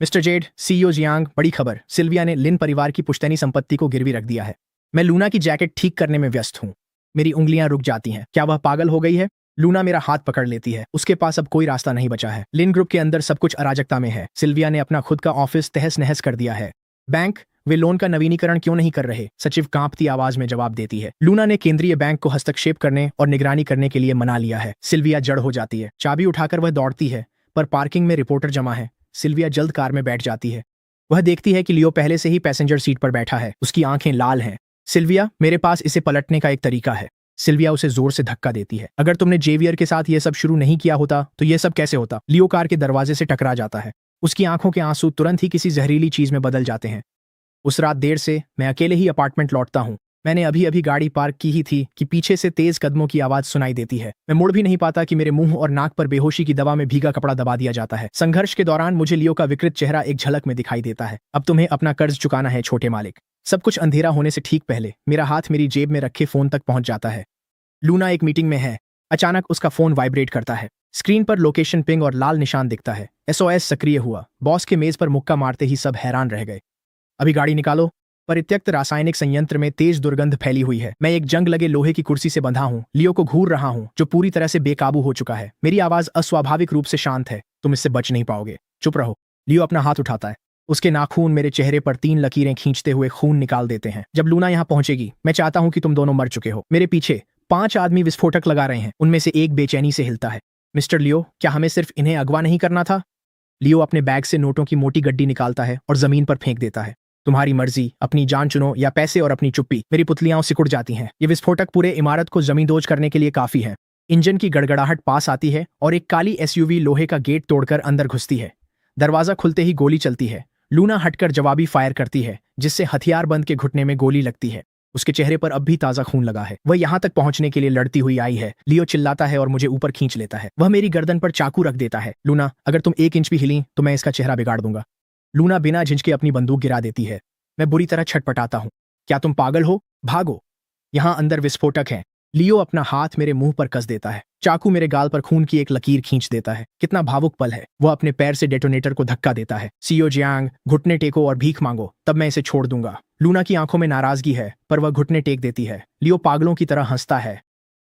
मिस्टर जेड, सीईओ जियांग, बड़ी खबर, सिल्विया ने लिन परिवार की पुश्तैनी संपत्ति को गिरवी रख दिया है। मैं लूना की जैकेट ठीक करने में व्यस्त हूँ। मेरी उंगलियां रुक जाती हैं। क्या वह पागल हो गई है? लूना मेरा हाथ पकड़ लेती है। उसके पास अब कोई रास्ता नहीं बचा है। लिन ग्रुप के अंदर सब कुछ अराजकता में है। सिल्विया ने अपना खुद का ऑफिस तहस नहस कर दिया है। बैंक, वे लोन का नवीनीकरण क्यों नहीं कर रहे? सचिव कांपती आवाज में जवाब देती है। लूना ने केंद्रीय बैंक को हस्तक्षेप करने और निगरानी करने के लिए मना लिया है। सिल्विया जड़ हो जाती है। चाबी उठाकर वह दौड़ती है, पर पार्किंग में रिपोर्टर जमा है। सिल्विया जल्द कार में बैठ जाती है। वह देखती है कि लियो पहले से ही पैसेंजर सीट पर बैठा है। उसकी आंखें लाल हैं। सिल्विया, मेरे पास इसे पलटने का एक तरीका है। सिल्विया उसे जोर से धक्का देती है। अगर तुमने जेवियर के साथ यह सब शुरू नहीं किया होता तो यह सब कैसे होता? लियो कार के दरवाजे से टकरा जाता है। उसकी आंखों के आंसू तुरंत ही किसी जहरीली चीज में बदल जाते हैं। उस रात देर से मैं अकेले ही अपार्टमेंट लौटता हूँ। मैंने अभी अभी गाड़ी पार्क की ही थी कि पीछे से तेज कदमों की आवाज सुनाई देती है। मैं मुड़ भी नहीं पाता कि मेरे मुंह और नाक पर बेहोशी की दवा में भीगा कपड़ा दबा दिया जाता है। संघर्ष के दौरान मुझे लियो का विकृत चेहरा एक झलक में दिखाई देता है। अब तुम्हें अपना कर्ज चुकाना है, छोटे मालिक। सब कुछ अंधेरा होने से ठीक पहले मेरा हाथ मेरी जेब में रखे फोन तक पहुंच जाता है। लूना एक मीटिंग में है। अचानक उसका फोन वाइब्रेट करता है। स्क्रीन पर लोकेशन पिंग और लाल निशान दिखता है। SOS सक्रिय हुआ। बॉस के मेज पर मुक्का मारते ही सब हैरान रह गए। अभी गाड़ी निकालो। परित्यक्त रासायनिक संयंत्र में तेज दुर्गंध फैली हुई है। मैं एक जंग लगे लोहे की कुर्सी से बंधा हूँ। लियो को घूर रहा हूँ, जो पूरी तरह से बेकाबू हो चुका है। मेरी आवाज अस्वाभाविक रूप से शांत है। तुम इससे बच नहीं पाओगे। चुप रहो। लियो अपना हाथ उठाता है। उसके नाखून मेरे चेहरे पर 3 लकीरें खींचते हुए खून निकाल देते हैं। जब लूना यहाँ पहुंचेगी, मैं चाहता हूँ कि तुम दोनों मर चुके हो। मेरे पीछे 5 आदमी विस्फोटक लगा रहे हैं। उनमें से एक बेचैनी से हिलता है। मिस्टर लियो, क्या हमें सिर्फ इन्हें अगवा नहीं करना था? लियो अपने बैग से नोटों की मोटी गड्डी निकालता है और जमीन पर फेंक देता है। तुम्हारी मर्जी, अपनी जान चुनो या पैसे और अपनी चुप्पी। मेरी पुतलियां सिकुड़ जाती हैं। ये विस्फोटक पूरे इमारत को जमींदोज करने के लिए काफी है। इंजन की गड़गड़ाहट पास आती है और एक काली SUV लोहे का गेट तोड़कर अंदर घुसती है। दरवाजा खुलते ही गोली चलती है। लूना हटकर जवाबी फायर करती है, जिससे हथियारबंद के घुटने में गोली लगती है। उसके चेहरे पर अब भी ताजा खून लगा है। वह यहाँ तक पहुंचने के लिए लड़ती हुई आई है। लियो चिल्लाता है और मुझे ऊपर खींच लेता है। वह मेरी गर्दन पर चाकू रख देता है। लूना, अगर तुम 1 इंच भी हिली तो मैं इसका चेहरा बिगाड़ दूंगा। लूना बिना झिझके अपनी बंदूक गिरा देती है। मैं बुरी तरह छटपटाता हूँ। क्या तुम पागल हो? भागो, यहाँ अंदर विस्फोटक है। लियो अपना हाथ मेरे मुंह पर कस देता है। चाकू मेरे गाल पर खून की एक लकीर खींच देता है। कितना भावुक पल है। वह अपने पैर से डेटोनेटर को धक्का देता है। सीईओ जियांग, घुटने टेको और भीख मांगो, तब मैं इसे छोड़ दूंगा। लूना की आंखों में नाराजगी है, पर वह घुटने टेक देती है। लियो पागलों की तरह हंसता है।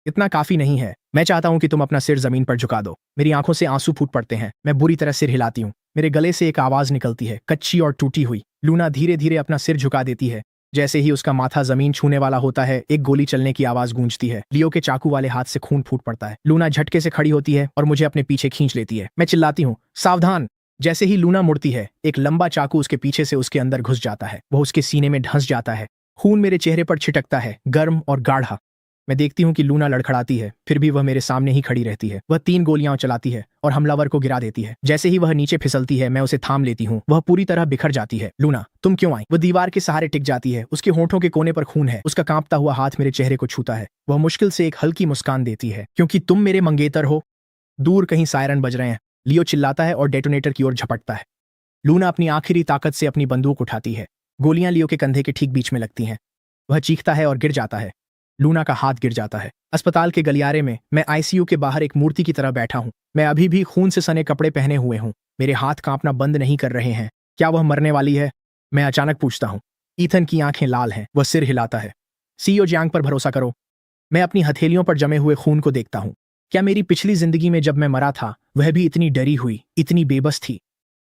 इतना काफी नहीं है। मैं चाहता हूं कि तुम अपना सिर जमीन पर झुका दो। मेरी आंखों से आंसू फूट पड़ते हैं। मैं बुरी तरह सिर हिलाती हूँ। मेरे गले से एक आवाज निकलती है, कच्ची और टूटी हुई। लूना धीरे धीरे अपना सिर झुका देती है। जैसे ही उसका माथा जमीन छूने वाला होता है, एक गोली चलने की आवाज गूंजती है। लियो के चाकू वाले हाथ से खून फूट पड़ता है। लूना झटके से खड़ी होती है और मुझे अपने पीछे खींच लेती है। मैं चिल्लाती हूँ, सावधान। जैसे ही लूना मुड़ती है, एक लंबा चाकू उसके पीछे से उसके अंदर घुस जाता है। वह उसके सीने में धंस जाता है। खून मेरे चेहरे पर छिटकता है, गर्म और गाढ़ा। मैं देखती हूँ कि लूना लड़खड़ाती है, फिर भी वह मेरे सामने ही खड़ी रहती है। वह 3 गोलियां चलाती है और हमलावर को गिरा देती है। जैसे ही वह नीचे फिसलती है, मैं उसे थाम लेती हूँ। वह पूरी तरह बिखर जाती है। लूना, तुम क्यों आई? वह दीवार के सहारे टिक जाती है। उसके होंठों के कोने पर खून है। उसका कांपता हुआ हाथ मेरे चेहरे को छूता है। वह मुश्किल से एक हल्की मुस्कान देती है, क्योंकि तुम मेरे मंगेतर हो। दूर कहीं सायरन बज रहे हैं। लियो चिल्लाता है और डेटोनेटर की ओर झपटता है। लूना अपनी आखिरी ताकत से अपनी बंदूक उठाती है। गोलियां लियो के कंधे के ठीक बीच में लगती हैं। वह चीखता है और गिर जाता है। लूना का हाथ गिर जाता है। अस्पताल के गलियारे में मैं ICU के बाहर एक मूर्ति की तरह बैठा हूँ। मैं अभी भी खून से सने कपड़े पहने हुए हूँ। मेरे हाथ कांपना बंद नहीं कर रहे हैं। क्या वह मरने वाली है? मैं अचानक पूछता हूँ। ईथन की आंखें लाल हैं। वह सिर हिलाता है। सीईओ जियांग पर भरोसा करो। मैं अपनी हथेलियों पर जमे हुए खून को देखता हूँ। क्या मेरी पिछली जिंदगी में जब मैं मरा था, वह भी इतनी डरी हुई, इतनी बेबस थी?